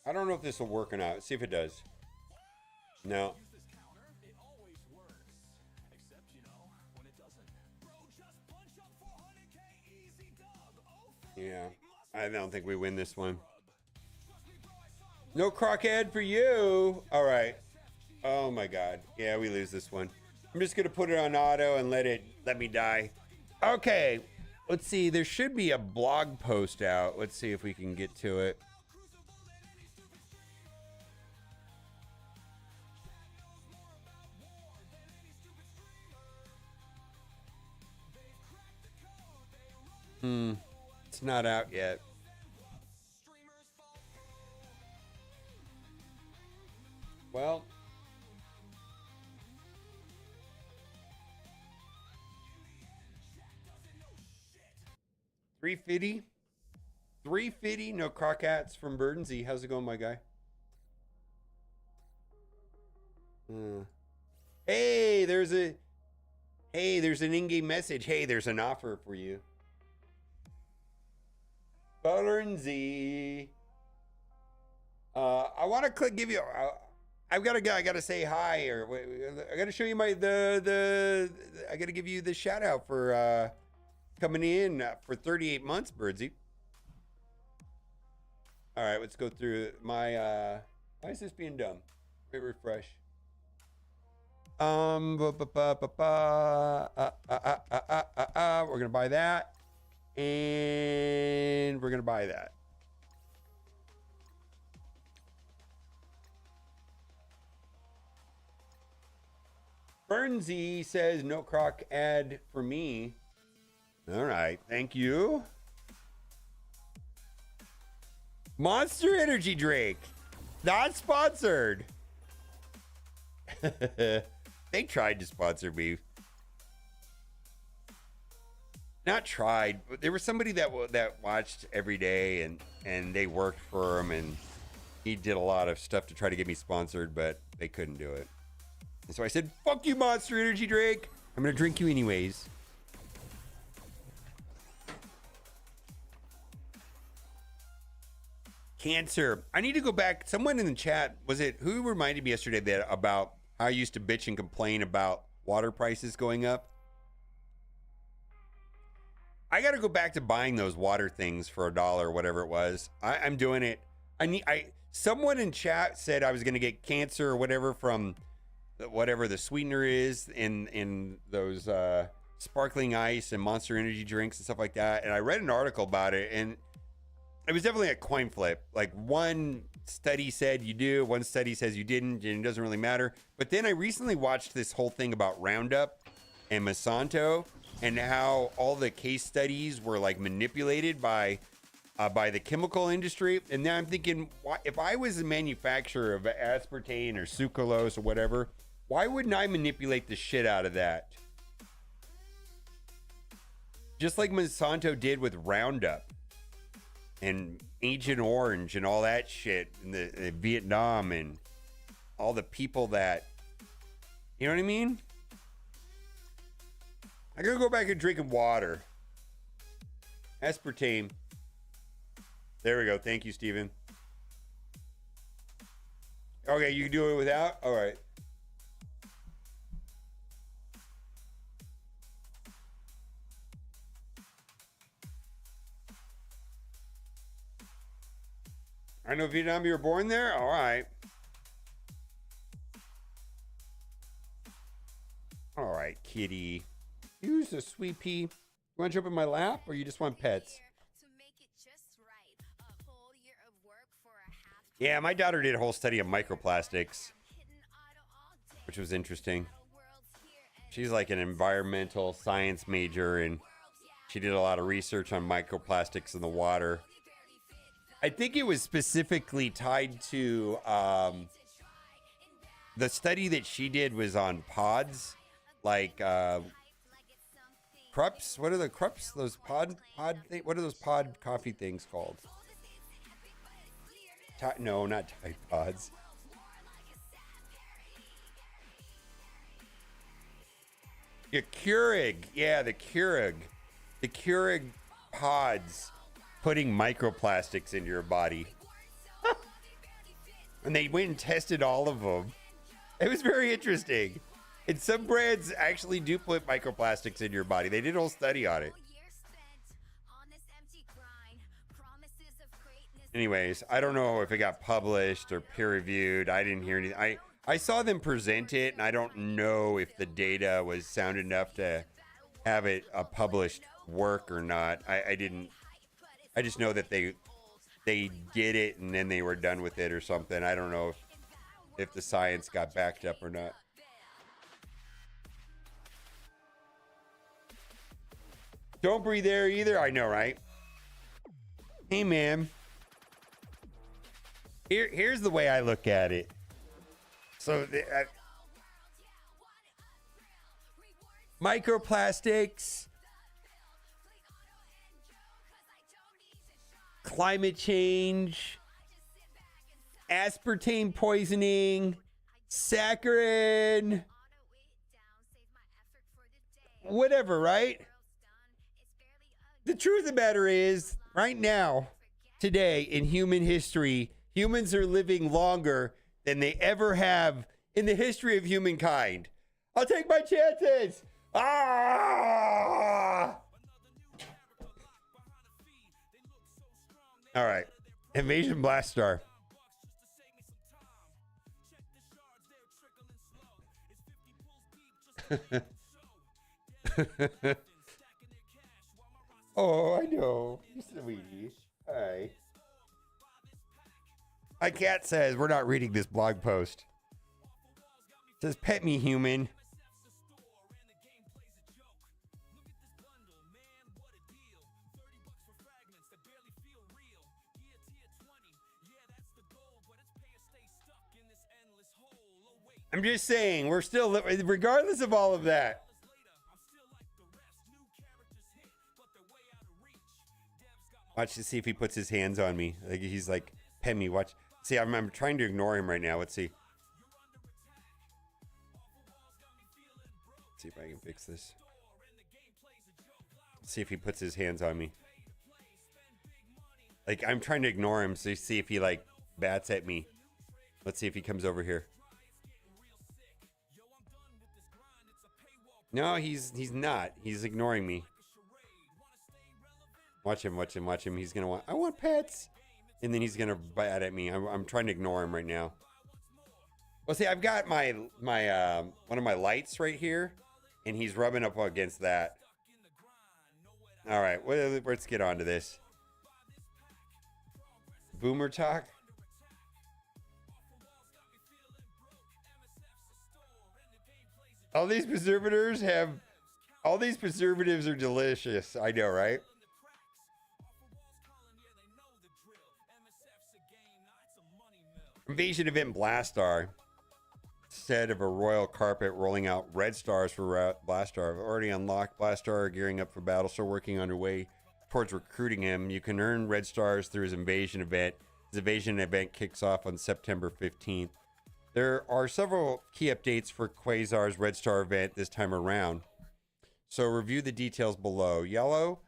I don't know if this will work or not. Let's see if it does. No. Yeah, I don't think we win this one. No crockhead for you. All right. Oh my God. Yeah, we lose this one. I'm just gonna put it on auto and let me die. Okay. Let's see. There should be a blog post out. Let's see if we can get to it. It's not out yet. Well, $350, no crockats from Burdensy. How's it going, my guy? Hey, there's an in-game message. Hey, there's an offer for you. Burdensy. I want to give you. I gotta say hi, or I gotta show you I gotta give you the shout out for coming in for 38 months, Birdsy. All right, let's go through my. Why is this being dumb? Let me refresh. We're gonna buy that, and we're gonna buy that. Burnsy says no croc ad for me. All right, thank you. Monster Energy drink, not sponsored. They tried to sponsor me. Not tried, but there was somebody that watched every day, and they worked for him, and he did a lot of stuff to try to get me sponsored, but they couldn't do it. And so I said, fuck you, Monster Energy drink. I'm going to drink you anyways. Cancer. I need to go back. Someone in the chat, was it who reminded me yesterday that about how I used to bitch and complain about water prices going up? I got to go back to buying those water things for $1, whatever it was. I'm doing it. Someone in chat said I was going to get cancer or whatever from whatever the sweetener is in those sparkling ice and Monster Energy drinks and stuff like that. And I read an article about it, and it was definitely a coin flip. Like, one study said you do, one study says you didn't, and it doesn't really matter. But then I recently watched this whole thing about Roundup and Monsanto and how all the case studies were like manipulated by the chemical industry. And now I'm thinking, if I was a manufacturer of aspartame or sucralose or whatever, why wouldn't I manipulate the shit out of that? Just like Monsanto did with Roundup and Agent Orange and all that shit in the Vietnam and all the people that, you know what I mean? I gotta go back and drinking water. Aspartame. There we go. Thank you, Steven. Okay, you can do it without? All right. I know Vietnam, you were born there? All right. All right, kitty. Use a sweet pea. You want to jump in my lap, or you just want pets? Yeah, my daughter did a whole study of microplastics, which was interesting. She's like an environmental science major, and she did a lot of research on microplastics in the water. I think it was specifically tied to the study that she did was on pods, like Krups. What are the Krups? Those pod what are those pod coffee things called? No, not Tide Pods. Yeah, Keurig. Yeah, the Keurig. The Keurig pods putting microplastics into your body. And they went and tested all of them. It was very interesting. And some brands actually do put microplastics in your body. They did a whole study on it. Anyways, I don't know if it got published or peer reviewed. I didn't hear anything. I saw them present it, and I don't know if the data was sound enough to have it a published work or not. I didn't. I just know that they did it and then they were done with it or something. I don't know if the science got backed up or not. Don't breathe air either. I know, right? Hey, man. Here's the way I look at it. So, microplastics, climate change, aspartame poisoning, saccharin, whatever, right? The truth of the matter is, right now, today in human history, humans are living longer than they ever have in the history of humankind. I'll take my chances. Ah! All right. Invasion Blast Star. Oh, I know. You sweetie. Hi. My cat says we're not reading this blog post. It says, pet me, human. I'm just saying, we're still, regardless of all of that. Watch to see if he puts his hands on me. Like he's like, pet me, watch. See, I'm trying to ignore him right now. Let's see. Let's see if I can fix this. See if he puts his hands on me. Like, I'm trying to ignore him, so see if he, like, bats at me. Let's see if he comes over here. No, he's not. He's ignoring me. Watch him, watch him, watch him. He's gonna want, I want pets. And then he's gonna bat at me. I'm trying to ignore him right now. Well, see, I've got my one of my lights right here, and he's rubbing up against that. All right, let's get on to this. Boomer talk. All these preservatives are delicious. I know, right? Invasion event Blastar. Instead of a royal carpet rolling out red stars for Blastar. I've already unlocked Blastar, gearing up for battle, still working underway towards recruiting him. You can earn red stars through his invasion event. His invasion event kicks off on September 15th. There are several key updates for Quasar's red star event this time around. So review the details below. Yellow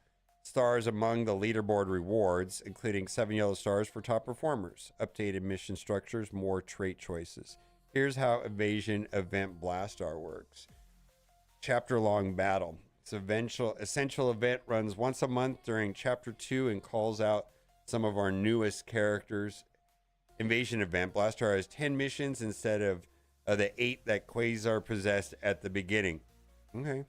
stars among the leaderboard rewards, including 7 yellow stars for top performers. Updated mission structures, more trait choices. Here's how Invasion Event Blastar works. Chapter-long battle. Its essential event runs once a month during Chapter 2 and calls out some of our newest characters. Invasion event Blastar has 10 missions instead of the 8 that Quasar possessed at the beginning. Okay.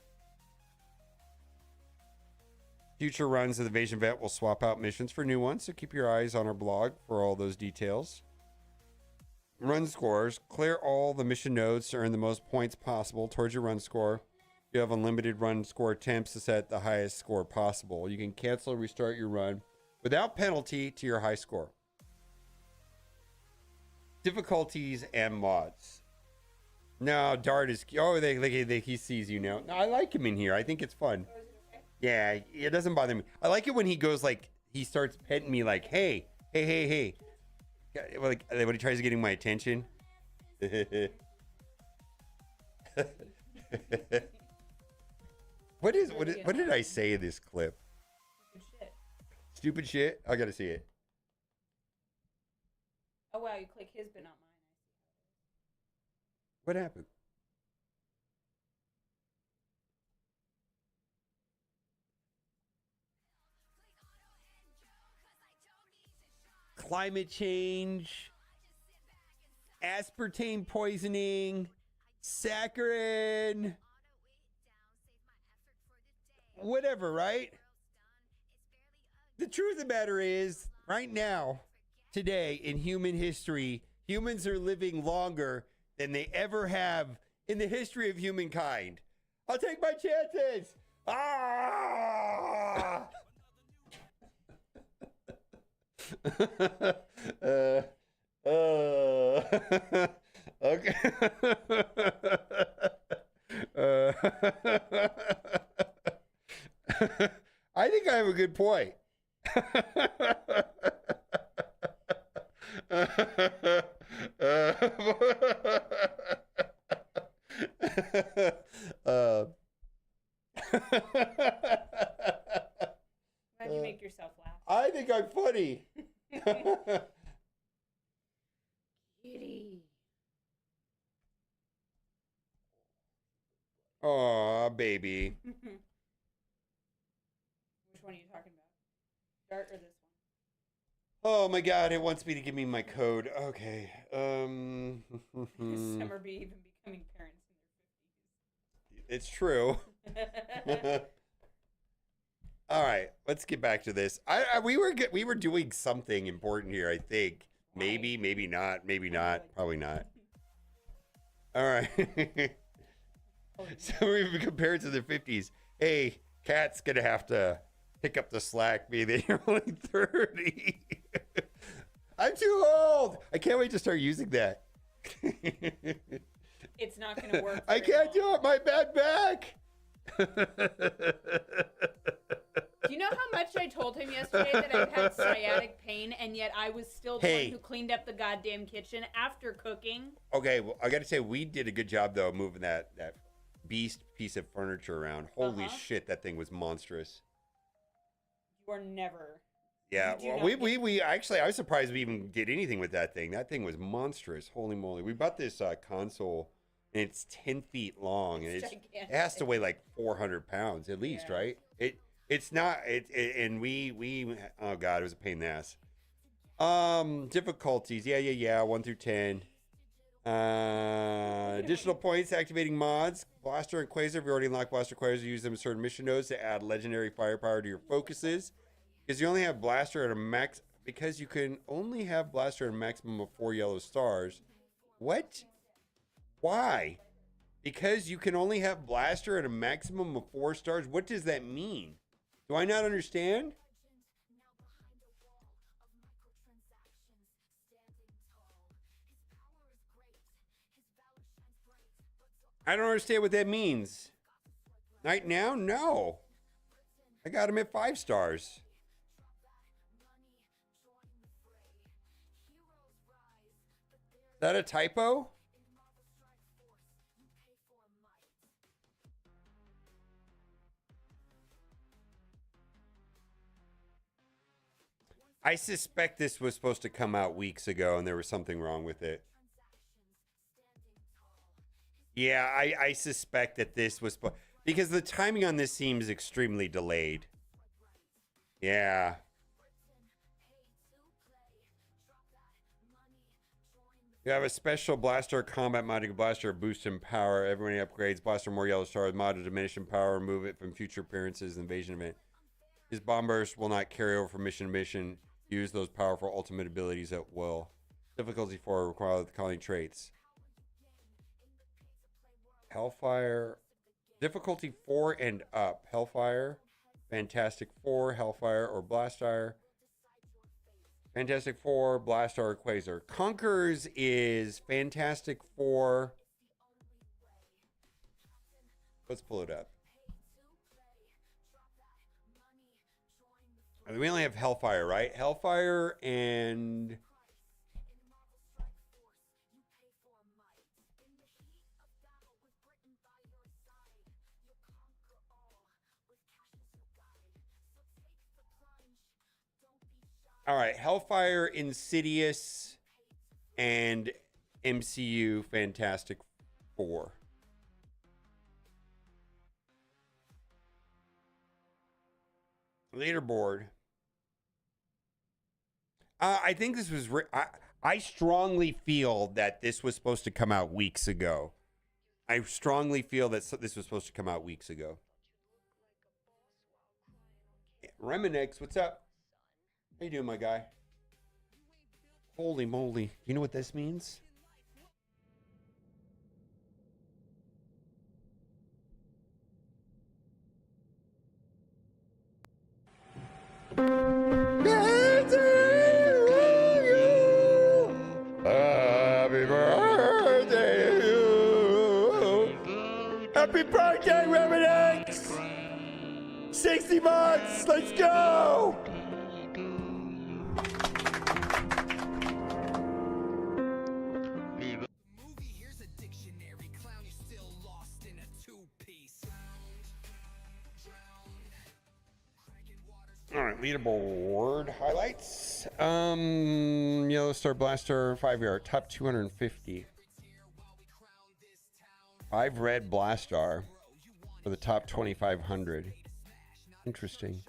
Future runs of the Invasion event will swap out missions for new ones, so keep your eyes on our blog for all those details. Run scores. Clear all the mission nodes to earn the most points possible towards your run score. You have unlimited run score attempts to set the highest score possible. You can cancel or restart your run without penalty to your high score. Difficulties and mods. No, Dart is... Oh, he sees you now. No, I like him in here. I think it's fun. Yeah, it doesn't bother me. I like it when he goes like... He starts petting me like, hey. Like, when he tries to get my attention. What did I say in this clip? Stupid shit? I gotta see it. Oh wow, you click his but not mine. What happened? climate change, aspartame poisoning, saccharin, whatever, right? The truth of the matter is, right now, today in human history, humans are living longer than they ever have in the history of humankind. I'll take my chances. Ah! Okay. I think I have a good point. Glad you make yourself laugh. I think I'm funny. Kitty. Aw, baby. Which one are you talking about? Dart or this one? Oh my god, it wants me to give me my code. Okay. Some are even becoming parents in It's true. All right, let's get back to this. We were doing something important here, I think. Maybe, maybe not, probably not. All right. So we've compared to the 50s. Hey, Kat's gonna have to pick up the slack, being that you're only 30. I'm too old. I can't wait to start using that. It's not gonna work. I can't do it. My bad back. Do you know how much I told him yesterday that I've had sciatic pain, and yet I was still the one who cleaned up the goddamn kitchen after cooking? Okay, well, I got to say, we did a good job, though, moving that beast piece of furniture around. Holy shit, that thing was monstrous. You are never. Yeah, well, we actually, I was surprised we even did anything with that thing. That thing was monstrous. Holy moly. We bought this console, and it's 10 feet long, and it has to weigh like 400 pounds at least, right? It's not, and we, oh God, it was a pain in the ass. Difficulties, yeah, 1 through 10. Additional points, activating mods. Blaster and Quasar, if you already unlocked Blaster and Quasar, use them in certain mission nodes to add legendary firepower to your focuses. Because you only have Blaster at a max, because you can only have Blaster at a maximum of 4 yellow stars. What? Why? Because you can only have Blaster at a maximum of 4 stars? What does that mean? Do I not understand? I don't understand what that means. Right now? No. I got him at 5 stars. Is that a typo? I suspect this was supposed to come out weeks ago and there was something wrong with it. Yeah, I suspect that this was... Because the timing on this seems extremely delayed. Yeah. You have a special blaster combat modding blaster boost in power. Everyone upgrades blaster more yellow stars mod to diminish in power. Remove it from future appearances and invasion event. His bomb burst will not carry over from mission to mission. Use those powerful ultimate abilities at will. Difficulty 4 require the calling traits. Hellfire. Difficulty 4 and up. Hellfire. Fantastic 4, Hellfire, or Blastfire. Fantastic 4, Blast or Quasar. Conquerors is Fantastic 4. Let's pull it up. I mean, we only have Hellfire, right? Hellfire and... All right, Hellfire, Insidious, and MCU Fantastic 4. Leaderboard. I think this was. I strongly feel that this was supposed to come out weeks ago. I strongly feel that this was supposed to come out weeks ago. Reminix, what's up? How you doing, my guy? Holy moly. You know what this means? Happy birthday to you. Happy birthday, Reminix! 60 months, let's go! All right, leaderboard highlights. Yellow Star Blaster 5-yard top 250. 5 red Blastar for the top 2500. Interesting.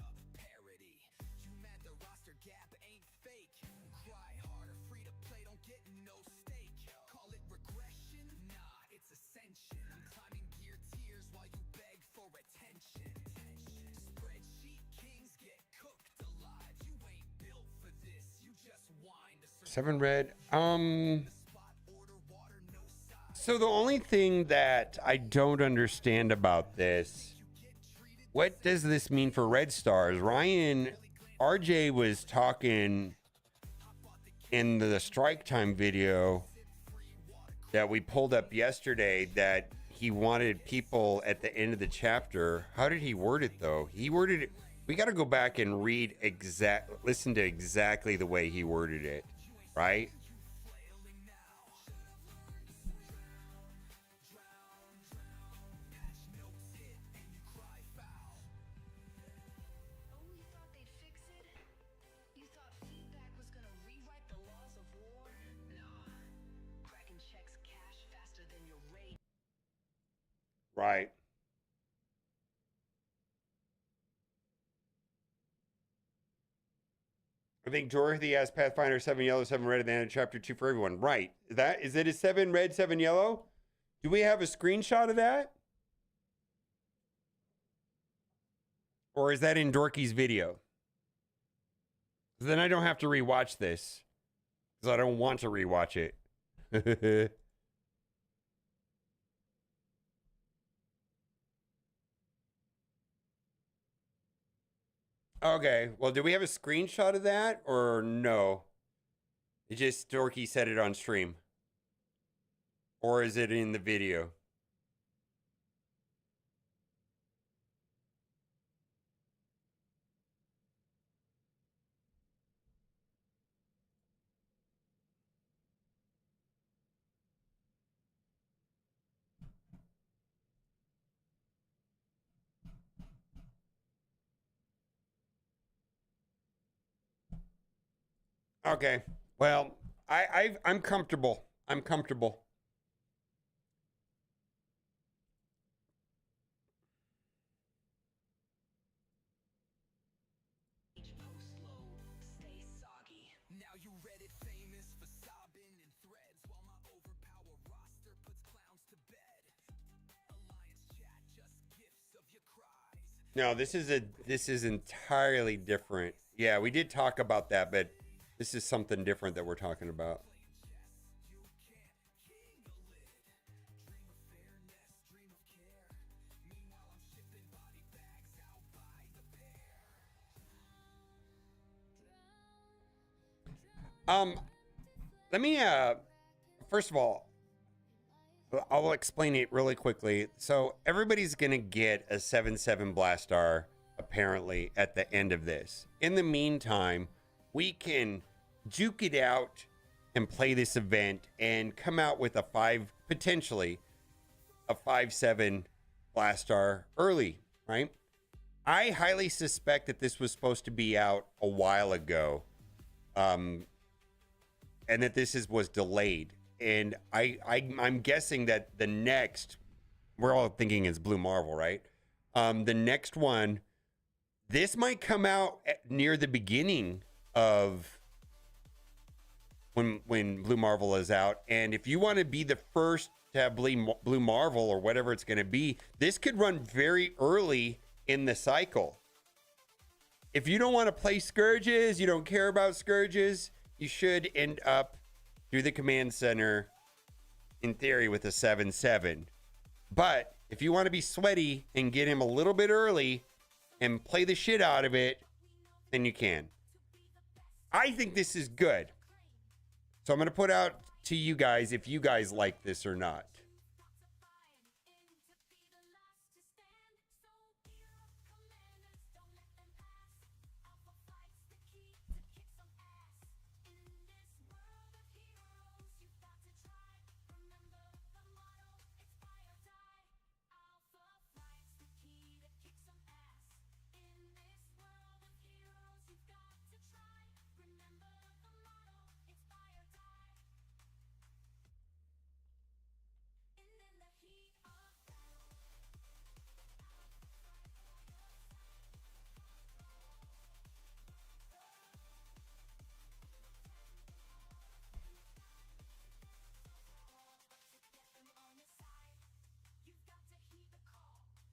Seven red. So the only thing that I don't understand about this, what does this mean for red stars? RJ was talking in the strike time video that we pulled up yesterday that he wanted people at the end of the chapter. How did he word it though? He worded it. We got to go back and listen to exactly the way he worded it. Right? Right. I think Dorothy asked Pathfinder 7 yellow, 7 red at the end of chapter 2 for everyone. Right. Is it a 7 red, 7 yellow? Do we have a screenshot of that? Or is that in Dorky's video? Then I don't have to rewatch this. Because I don't want to rewatch it. Okay, well, do we have a screenshot of that or no? It just Dorky said it on stream. Or is it in the video? Okay. Well, I'm comfortable. I'm comfortable. No, this is entirely different. Yeah, we did talk about that, but this is something different that we're talking about. Let me first of all, I'll explain it really quickly. So everybody's gonna get a 7/7 Blastar apparently at the end of this. In the meantime, we can juke it out and play this event and come out with potentially a 5/7 Blastar early, right? I highly suspect that this was supposed to be out a while ago, and that this was delayed. And I'm guessing that the next, we're all thinking it's Blue Marvel, right? The next one, this might come out near the beginning of when Blue Marvel is out. And if you want to be the first to have Blue Marvel or whatever it's going to be, this could run very early in the cycle. If you don't want to play Scourges, you don't care about Scourges, you should end up through the command center, in theory, with a 7/7. But if you want to be sweaty and get him a little bit early and play the shit out of it, then you can. I think this is good. So I'm going to put out to you guys if you guys like this or not.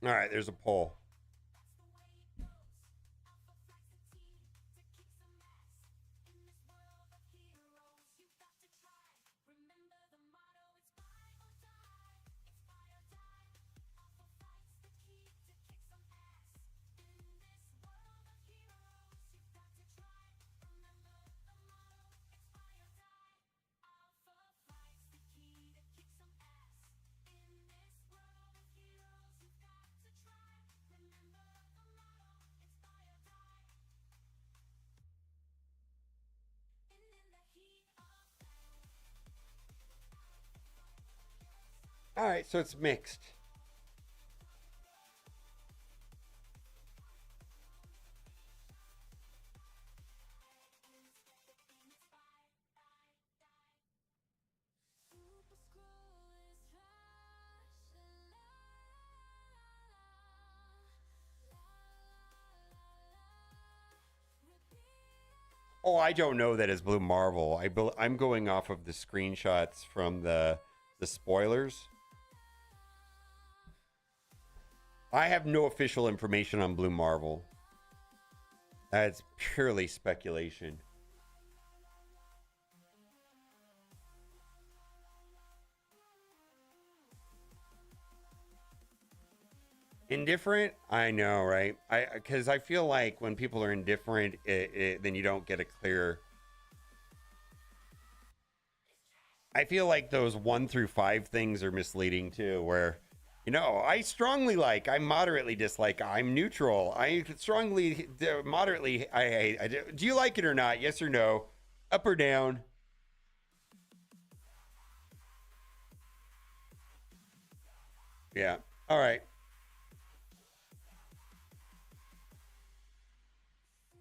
All right, there's a poll. All right, so it's mixed. Oh, I don't know that as Blue Marvel. I'm going off of the screenshots from the spoilers. I have no official information on Blue Marvel. That's purely speculation. Indifferent? I know, right? Because I feel like when people are indifferent, then you don't get a clear... I feel like those 1 through 5 things are misleading too, where... You know, I strongly like, I moderately dislike, I'm neutral. I strongly, moderately, I hate. Do you like it or not? Yes or no? Up or down? Yeah. All right.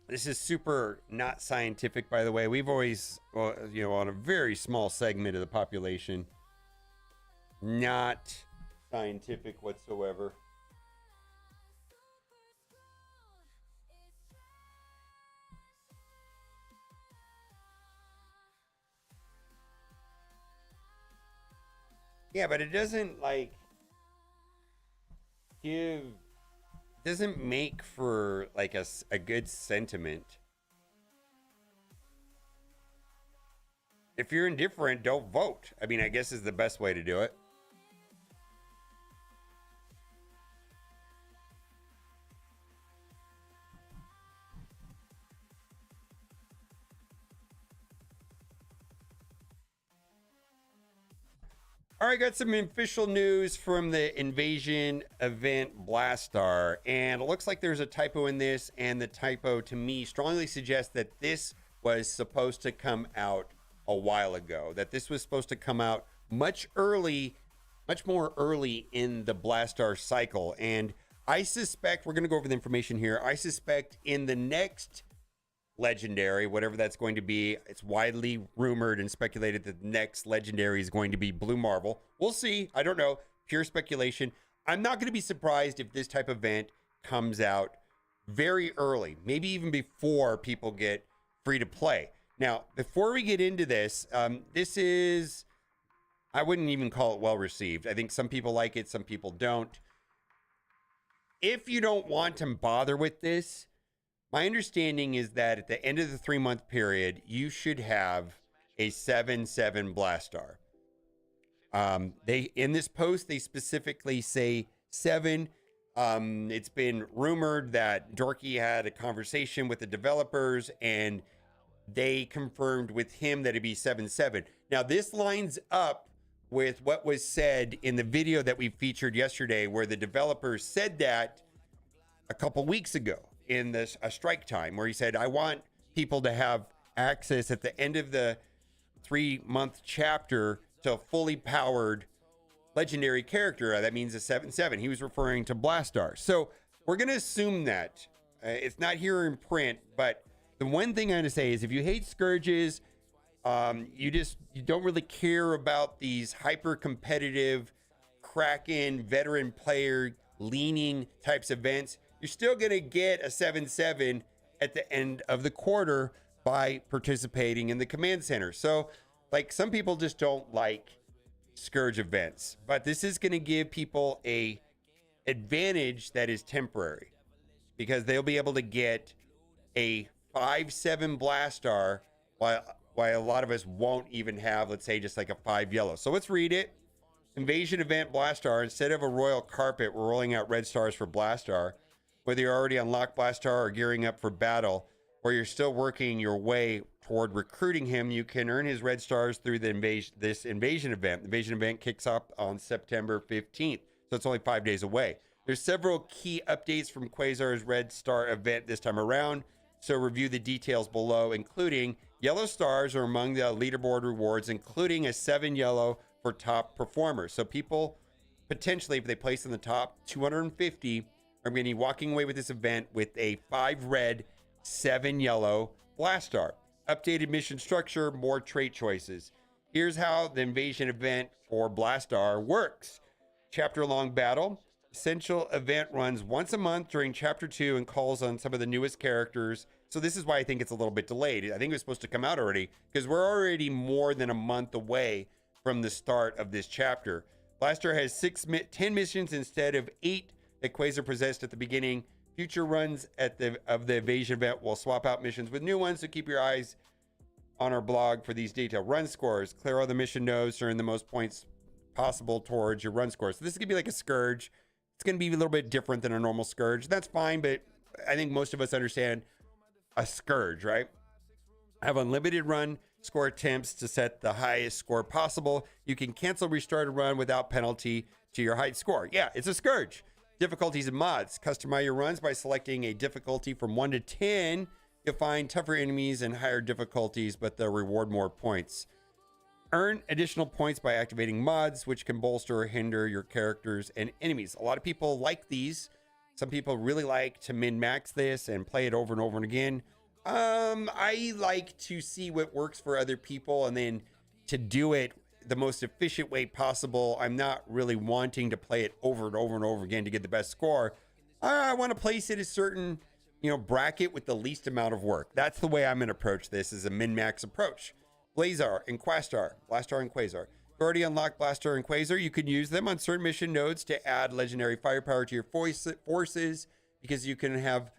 This is super not scientific, by the way. We've always, well, you know, on a very small segment of the population, not scientific whatsoever. Yeah, but it doesn't like doesn't make for like a good sentiment. If you're indifferent, don't vote. I mean, I guess is the best way to do it. All right, got some official news from the Invasion event Blastar, and it looks like there's a typo in this, and the typo to me strongly suggests that this was supposed to come out a while ago, that this was supposed to come out much more early in the Blastar cycle. And I suspect, we're going to go over the information here, I suspect in the next legendary, whatever that's going to be, it's widely rumored and speculated that the next legendary is going to be Blue Marvel. We'll see. I don't know. Pure speculation. I'm not going to be surprised if this type of event comes out very early, maybe even before people get free to play. Now, before we get into this, this is, I wouldn't even call it well received. I think some people like it, some people don't. If you don't want to bother with this, my understanding is that at the end of the 3-month period, you should have a 7/7 Blastar. They, in this post, they specifically say 7. It's been rumored that Dorky had a conversation with the developers and they confirmed with him that it'd be 7/7. Now, this lines up with what was said in the video that we featured yesterday, where the developers said that a couple weeks ago in this a strike time, where he said, I want people to have access at the end of the 3-month chapter to a fully powered legendary character. That means a 7/7. He was referring to Blastar. So we're going to assume that it's not here in print, but the one thing I'm going to say is if you hate Scourges, you don't really care about these hyper competitive Kraken veteran player leaning types of events, you're still going to get a 7/7 at the end of the quarter by participating in the command center. So like some people just don't like Scourge events, but this is going to give people a advantage that is temporary because they'll be able to get a 5/7 Blastar while a lot of us won't even have, let's say, just like a 5 yellow. So let's read it. Invasion event Blastar. Instead of a royal carpet, we're rolling out red stars for Blastar. Whether you're already unlocked Blastar or gearing up for battle, or you're still working your way toward recruiting him, you can earn his red stars through this invasion event. The invasion event kicks off on September 15th, so it's only 5 days away. There's several key updates from Quasar's red star event this time around, so review the details below, including yellow stars are among the leaderboard rewards, including a 7 yellow for top performers. So people potentially, if they place in the top 250, are going to be walking away with this event with a 5 red, 7 yellow Blastar. Updated mission structure, more trait choices. Here's how the invasion event for Blastar works. Chapter-long battle. Essential event runs once a month during Chapter 2 and calls on some of the newest characters. So this is why I think it's a little bit delayed. I think it was supposed to come out already because we're already more than a month away from the start of this chapter. Blastar has 10 missions instead of 8 that Quasar possessed at the beginning. Future runs of the invasion event will swap out missions with new ones, so keep your eyes on our blog for these detailed run scores. Clear all the mission nodes to earn the most points possible towards your run scores. So this is going to be like a Scourge. It's going to be a little bit different than a normal Scourge. That's fine, but I think most of us understand a Scourge, right? Have unlimited run score attempts to set the highest score possible. You can cancel restart a run without penalty to your height score. Yeah, it's a Scourge. Difficulties and mods. Customize your runs by selecting a difficulty from 1 to 10. You'll find tougher enemies and higher difficulties, but they'll reward more points. Earn additional points by activating mods, which can bolster or hinder your characters and enemies. A lot of people like these. Some people really like to min-max this and play it over and over and again. I like to see what works for other people and then to do it the most efficient way possible. I'm not really wanting to play it over and over and over again to get the best score. I want to place it a certain, bracket with the least amount of work. That's the way I'm going to approach this, is a min-max approach. Blastar and Quasar, Blastar and Quasar. You've already unlocked Blastar and Quasar. You can use them on certain mission nodes to add legendary firepower to your forces, because you can have.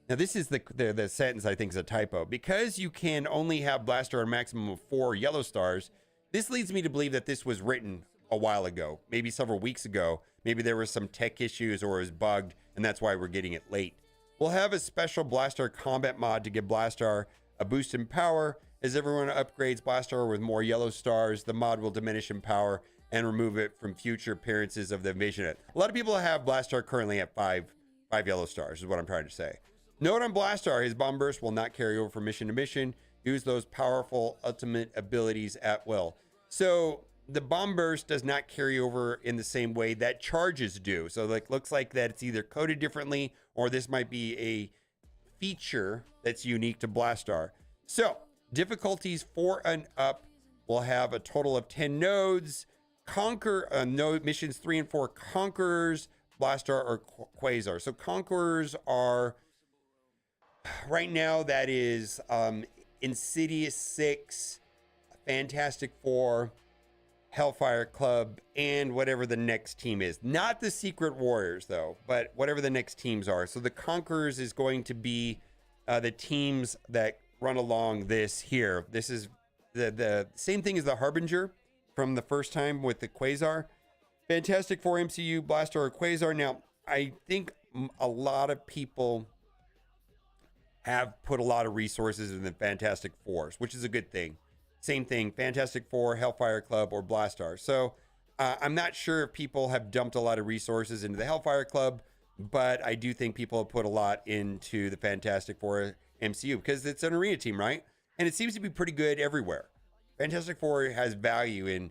Now, this is the sentence I think is a typo. Because you can only have Blastar a maximum of 4 yellow stars, this leads me to believe that this was written a while ago, maybe several weeks ago. Maybe there were some tech issues or it was bugged, and that's why we're getting it late. We'll have a special Blastar combat mod to give Blastar a boost in power. As everyone upgrades Blastar with more yellow stars, the mod will diminish in power and remove it from future appearances of the invasion event. A lot of people have Blastar currently at 5 yellow stars, is what I'm trying to say. Note on Blastar, his bomb burst will not carry over from mission to mission. Use those powerful ultimate abilities at will. So the bomb burst does not carry over in the same way that charges do. So looks like that it's either coded differently, or this might be a feature that's unique to Blastar. So difficulties 4 and up will have a total of 10 nodes. Node missions 3 and 4 Conquerors, Blastar, or Quasar. So Conquerors are right now, that is Insidious 6, Fantastic 4, Hellfire Club, and whatever the next team is. Not the Secret Warriors, though, but whatever the next teams are. So the Conquerors is going to be the teams that run along this here. This is the same thing as the Harbinger from the first time with the Quasar. Fantastic Four, MCU, Blaster, or Quasar. Now, I think a lot of people have put a lot of resources in the Fantastic Fours, which is a good thing. Same thing, Fantastic Four, Hellfire Club, or Blastar. So I'm not sure if people have dumped a lot of resources into the Hellfire Club, but I do think people have put a lot into the Fantastic Four MCU because it's an arena team, right? And it seems to be pretty good everywhere. Fantastic Four has value in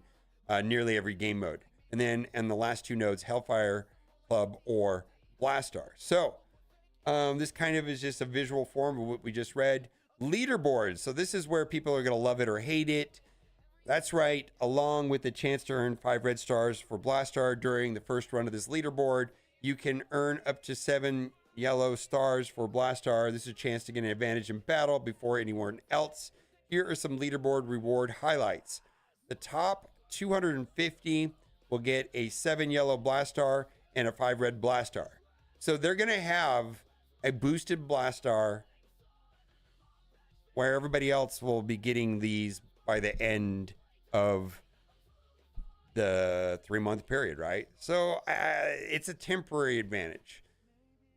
nearly every game mode. And then in the last two nodes, Hellfire Club or Blastar. So this kind of is just a visual form of what we just read. Leaderboards. So this is where people are going to love it or hate it. That's right. Along with the chance to earn 5 red stars for Blastar during the first run of this leaderboard, you can earn up to 7 yellow stars for Blastar. This is a chance to get an advantage in battle before anyone else. Here are some leaderboard reward highlights. The top 250 will get a 7 yellow Blastar and a 5 red Blastar. So they're going to have a boosted Blastar where everybody else will be getting these by the end of the 3-month period, right? So it's a temporary advantage.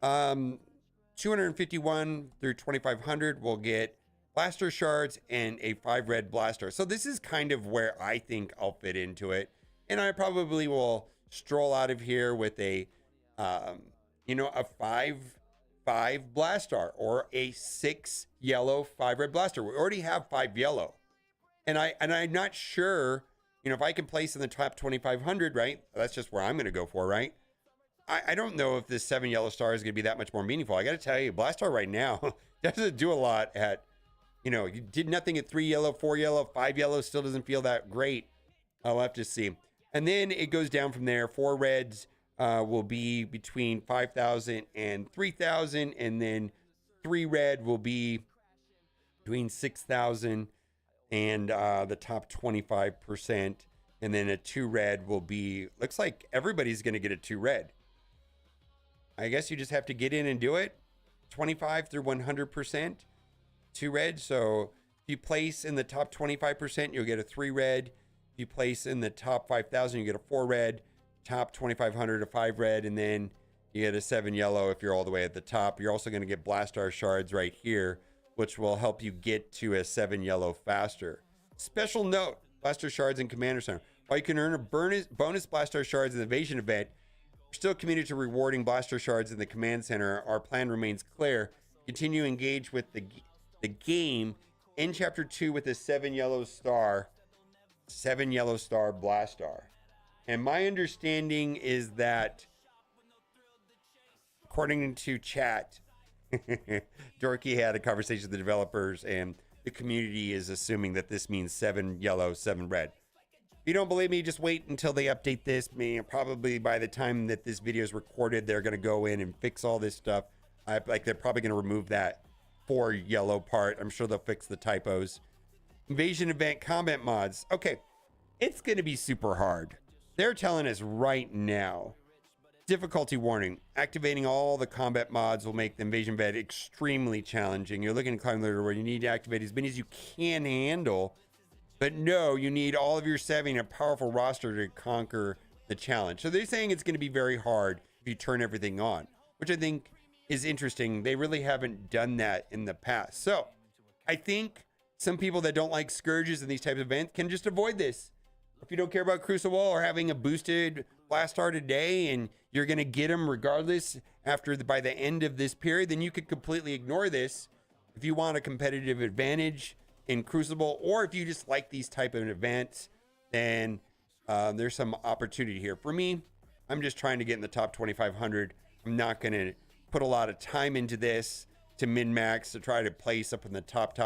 251 through 2500 will get Blaster shards and a 5 red Blastar. So this is kind of where I think I'll fit into it. And I probably will stroll out of here with a, a 5 Blastar or a 6 yellow 5 red Blastar. We already have 5 yellow. And I'm not sure, if I can place in the top 2500, right? That's just where I'm going to go for, right? I don't know if this 7 yellow star is going to be that much more meaningful. I got to tell you, Blastar right now doesn't do a lot at, you did nothing at 3 yellow, 4 yellow, 5 yellow, still doesn't feel that great. I'll have to see. And then it goes down from there. 4 reds will be between 5,000 and 3,000. And then 3 red will be between 6,000 and the top 25%. And then a 2 red will be, looks like everybody's going to get a 2 red. I guess you just have to get in and do it. 25 through 100%, 2 red. So if you place in the top 25%, you'll get a 3 red. If you place in the top 5,000, you get a 4 red. Top 2,500, a 5 red. And then you get a 7 yellow if you're all the way at the top. You're also going to get Blastar shards right here, which will help you get to a 7 yellow faster. Special note, Blaster shards in Commander Center. While you can earn a bonus Blastar shards in the Invasion event, we're still committed to rewarding Blaster shards in the Command Center. Our plan remains clear. Continue to engage with the game in Chapter 2 with a 7 yellow star Blastar. And my understanding is that, according to chat, Dorky had a conversation with the developers, and the community is assuming that this means 7 yellow, 7 red. If you don't believe me, just wait until they update this. Probably by the time that this video is recorded, they're going to go in and fix all this stuff. They're probably going to remove that 4 yellow part. I'm sure they'll fix the typos. Invasion event combat mods. Okay, it's going to be super hard. They're telling us right now. Difficulty warning. Activating all the combat mods will make the invasion event extremely challenging. You're looking to climb the leaderboard. You need to activate as many as you can handle. But no, you need all of your 7 and a powerful roster to conquer the challenge. So they're saying it's going to be very hard if you turn everything on, which I think is interesting. They really haven't done that in the past. So I think some people that don't like Scourges and these types of events can just avoid this. If you don't care about Crucible or having a boosted Blastar today and you're going to get them regardless by the end of this period, then you could completely ignore this if you want a competitive advantage in Crucible, or if you just like these type of events, then there's some opportunity here. For me, I'm just trying to get in the top 2,500. I'm not going to put a lot of time into this to min-max to try to place up in the top,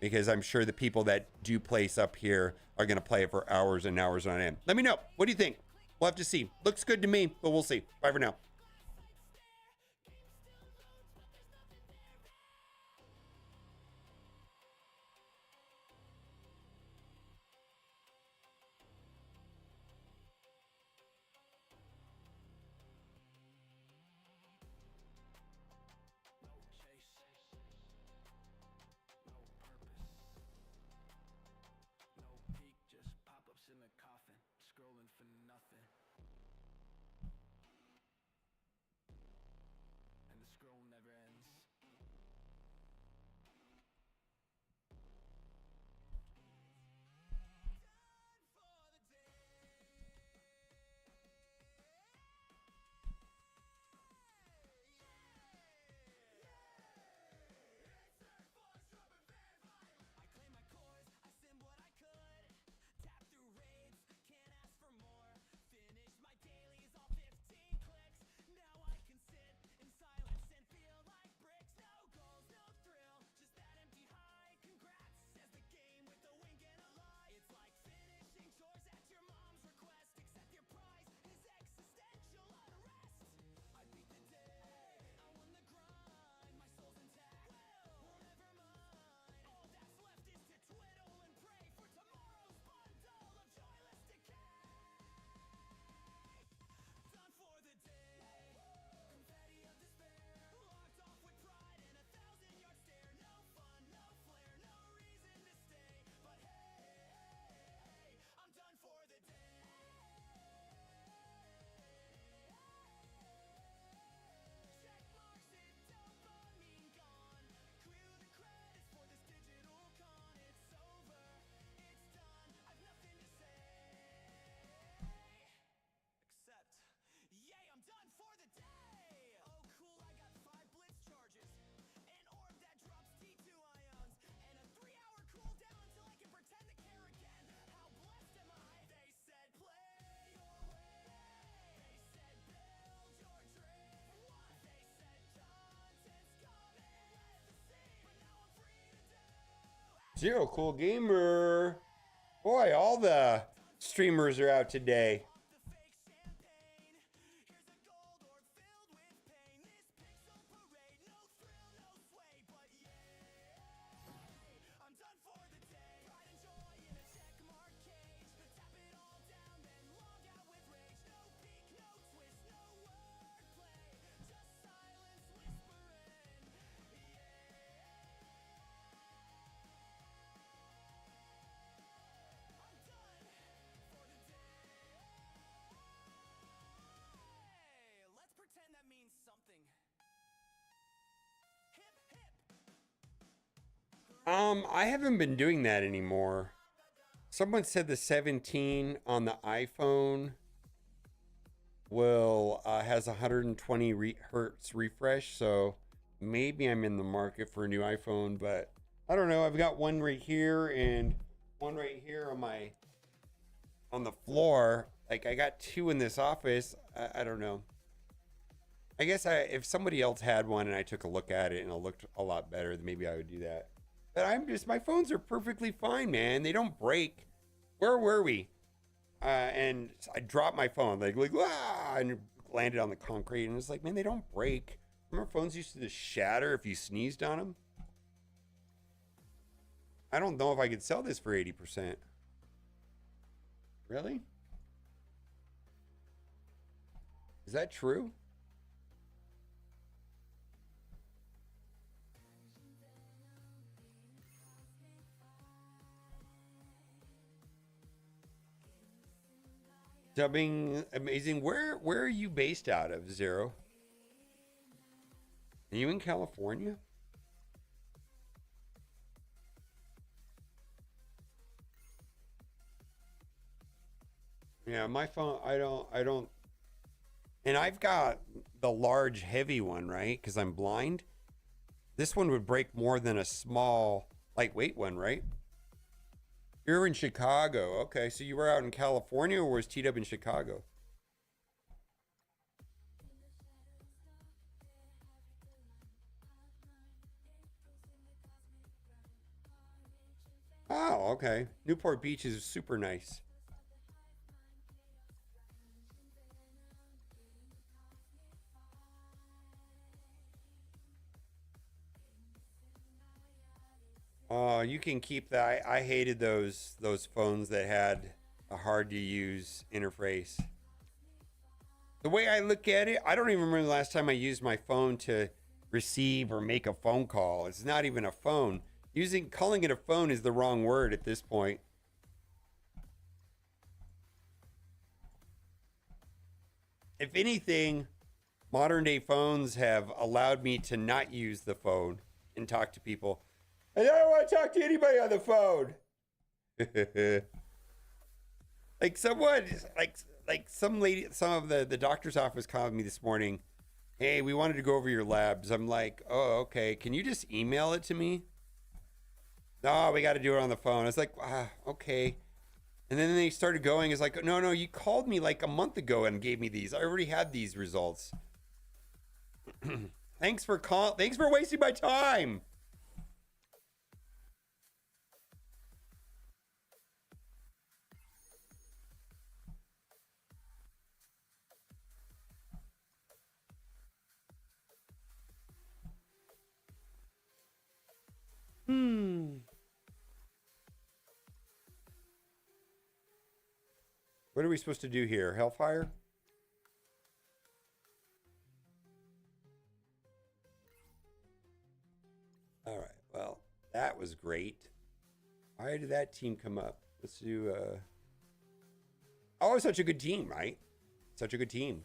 because I'm sure the people that do place up here are going to play it for hours and hours on end. Let me know. What do you think? We'll have to see. Looks good to me, but we'll see. Bye for now. Zero Cool Gamer. Boy, all the streamers are out today. I haven't been doing that anymore. Someone said the 17 on the iPhone will has 120 hertz refresh, so maybe I'm in the market for a new iPhone, but I don't know. I've got one right here and one right here on the floor. Like, I got two in this office. I don't know. I guess if somebody else had one and I took a look at it and it looked a lot better, then maybe I would do that. But my phones are perfectly fine, man. They don't break. Where were we? And I dropped my phone, like and landed on the concrete. And it's like, man, they don't break. Remember, phones used to just shatter if you sneezed on them? I don't know if I could sell this for 80%. Really? Is that true? Dubbing amazing. Where are you based out of, Zero? Are you in California? Yeah, my phone, I don't, and I've got the large heavy one, right? Because I'm blind. This one would break more than a small lightweight one, right? You're in Chicago. Okay, so you were out in California, or was T-Dub in Chicago? Oh, okay. Newport Beach is super nice. Oh, you can keep that. I hated those phones that had a hard to use interface. The way I look at it, I don't even remember the last time I used my phone to receive or make a phone call. It's not even a phone. Calling it a phone is the wrong word at this point. If anything, modern day phones have allowed me to not use the phone and talk to people. I don't want to talk to anybody on the phone. Like someone, like some lady, some of the doctor's office called me this morning. Hey, we wanted to go over your labs. I'm like, oh, okay. Can you just email it to me? No, we got to do it on the phone. I was like, okay. And then they started going. It's like, no, you called me like a month ago and gave me these. I already had these results. Thanks for wasting my time. What are we supposed to do here? Hellfire? All right. Well, that was great. Why did that team come up? Let's do oh, it's such a good team, right? Such a good team.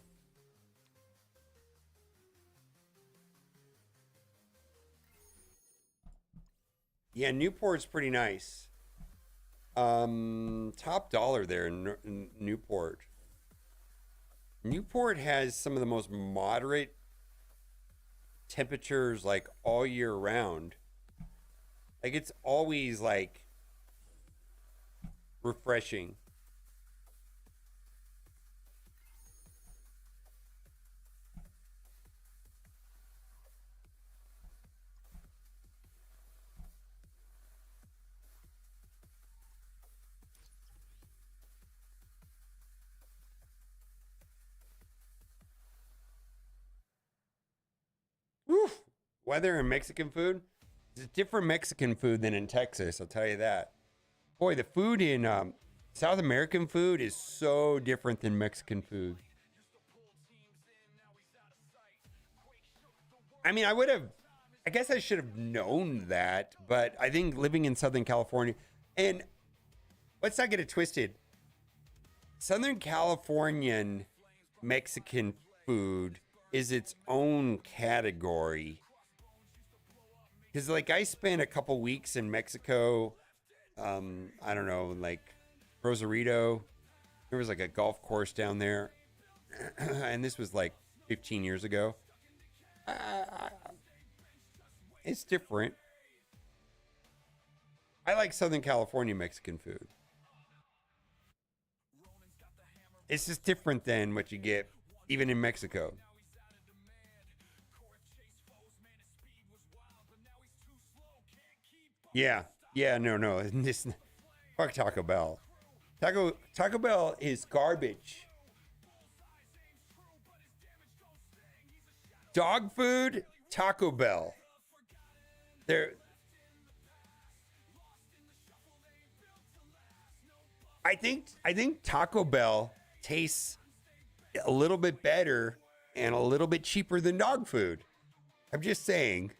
Yeah, Newport's pretty nice. Top dollar there in Newport. Newport has some of the most moderate temperatures like all year round. Like it's always like refreshing. weather and Mexican food. It's different Mexican food than in Texas, I'll tell you that. Boy, the food in South American food is so different than Mexican food. I mean, I guess I should have known that, but I think living in Southern California, and let's not get it twisted. Southern Californian Mexican food is its own category. Because, like, I spent a couple weeks in Mexico, I don't know, like Rosarito. There was like a golf course down there. And this was like 15 years ago. It's different. I like Southern California Mexican food. It's just different than what you get even in Mexico. Yeah. No. This, fuck Taco Bell. Taco Bell is garbage. Dog food, Taco Bell. I think Taco Bell tastes a little bit better and a little bit cheaper than dog food. I'm just saying.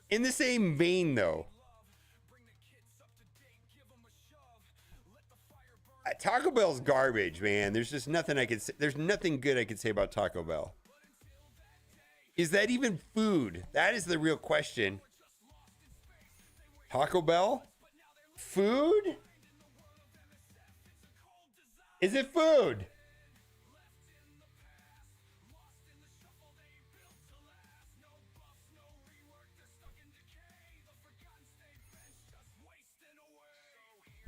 In the same vein, though, Taco Bell's garbage, man. There's just nothing I could say. There's nothing good I could say about Taco Bell. Is that even food? That is the real question. Taco Bell? Food? Is it food?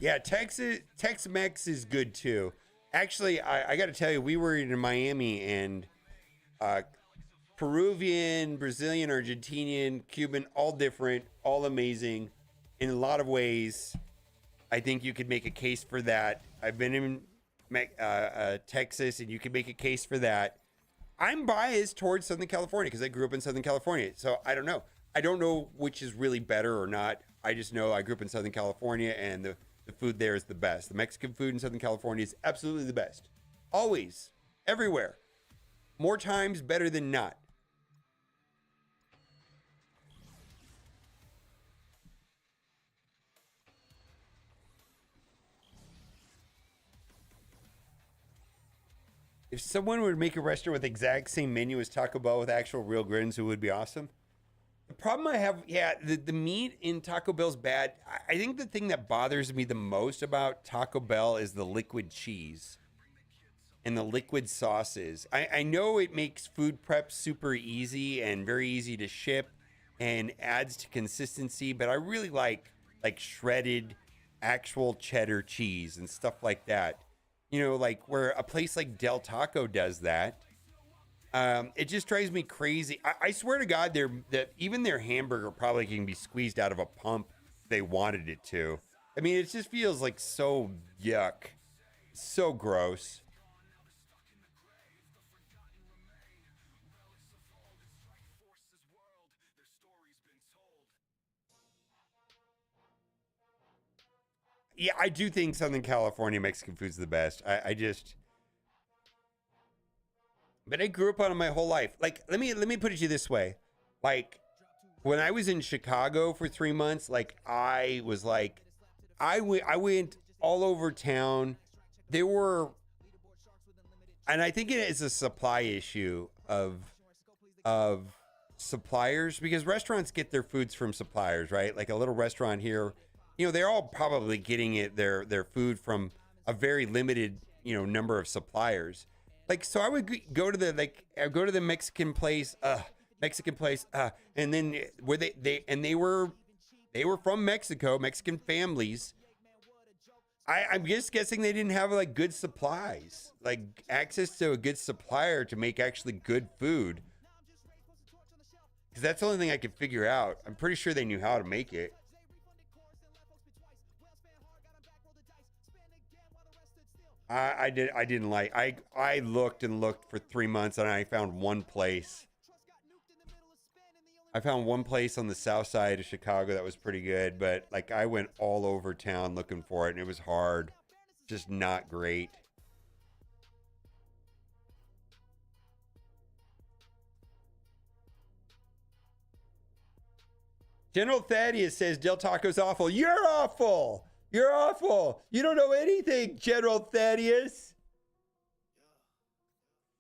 Yeah, Tex-Mex is good too. Actually, I got to tell you, we were in Miami and Peruvian, Brazilian, Argentinian, Cuban, all different, all amazing in a lot of ways. I think you could make a case for that. I've been in Texas, and you could make a case for that. I'm biased towards Southern California because I grew up in Southern California. So I don't know. I don't know which is really better or not. I just know I grew up in Southern California, and the food there is the best. The Mexican food in Southern California is absolutely the best. Always. Everywhere. More times better than not. If someone would make a restaurant with the exact same menu as Taco Bell with actual real grins, it would be awesome. The problem I have, the meat in Taco Bell's bad. I think the thing that bothers me the most about Taco Bell is the liquid cheese and the liquid sauces. I know it makes food prep super easy and very easy to ship and adds to consistency, but I really like shredded actual cheddar cheese and stuff like that. You know, like where a place like Del Taco does that. It just drives me crazy. I swear to God, even their hamburger probably can be squeezed out of a pump if they wanted it to. I mean, it just feels like so yuck, so gross. Yeah, I do think Southern California Mexican food's the best. But I grew up on it my whole life. Like, let me put it to you this way. Like, when I was in Chicago for 3 months, like, I went all over town. There were, and I think it is a supply issue of suppliers, because restaurants get their foods from suppliers, right? Like a little restaurant here, you know, they're all probably getting their food from a very limited, you know, number of suppliers. Like, so I would go to the Mexican place, and then where they were from Mexico, Mexican families. I'm just guessing they didn't have like good supplies, like access to a good supplier to make actually good food. Because that's the only thing I could figure out. I'm pretty sure they knew how to make it. I didn't like. I looked and looked for 3 months and I found one place. I found one place on the south side of Chicago that was pretty good, but like I went all over town looking for it and it was hard. Just not great. General Thaddeus says Del Taco's awful. You're awful. You're awful. You don't know anything, General Thaddeus.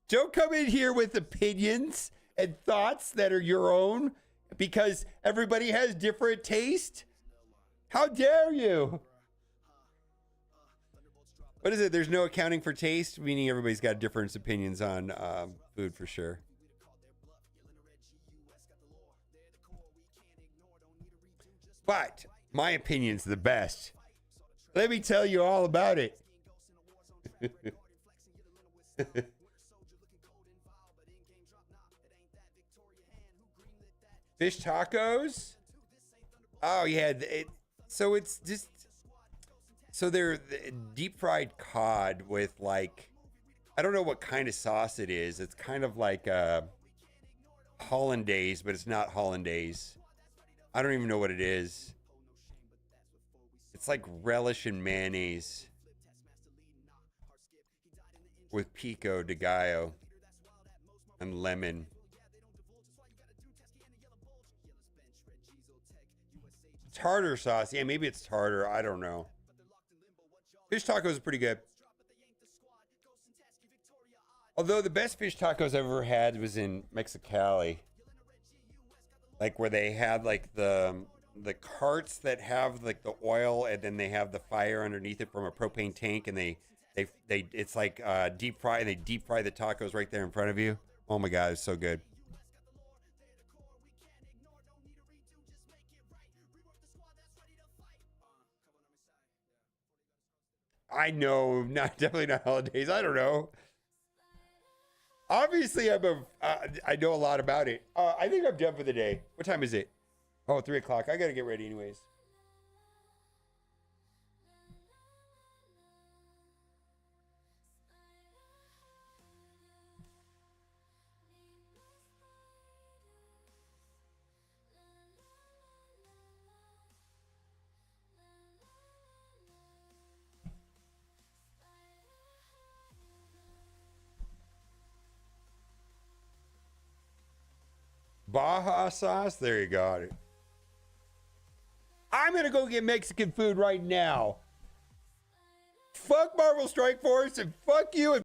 Don't come in here with opinions and thoughts that are your own because everybody has different taste. How dare you? What is it? There's no accounting for taste, meaning everybody's got different opinions on food for sure. But my opinion's the best. Let me tell you all about it. Fish tacos? Oh yeah, so it's just they're deep fried cod with like I don't know what kind of sauce it is. It's kind of like hollandaise, but it's not hollandaise. I don't even know what it is. It's like relish and mayonnaise with pico de gallo and lemon. Tartar sauce. Yeah, maybe it's tartar. I don't know. Fish tacos are pretty good. Although the best fish tacos I've ever had was in Mexicali. Like where they had like the carts that have like the oil and then they have the fire underneath it from a propane tank and they it's like deep fry and they deep fry the tacos right there in front of you. Oh my God, it's so good. I know, definitely not holidays. I don't know. Obviously, I know a lot about it. I think I'm done for the day. What time is it? Oh, 3 o'clock. I gotta get ready anyways. Baja sauce? There you got it. I'm going to go get Mexican food right now. Fuck Marvel Strike Force and fuck you and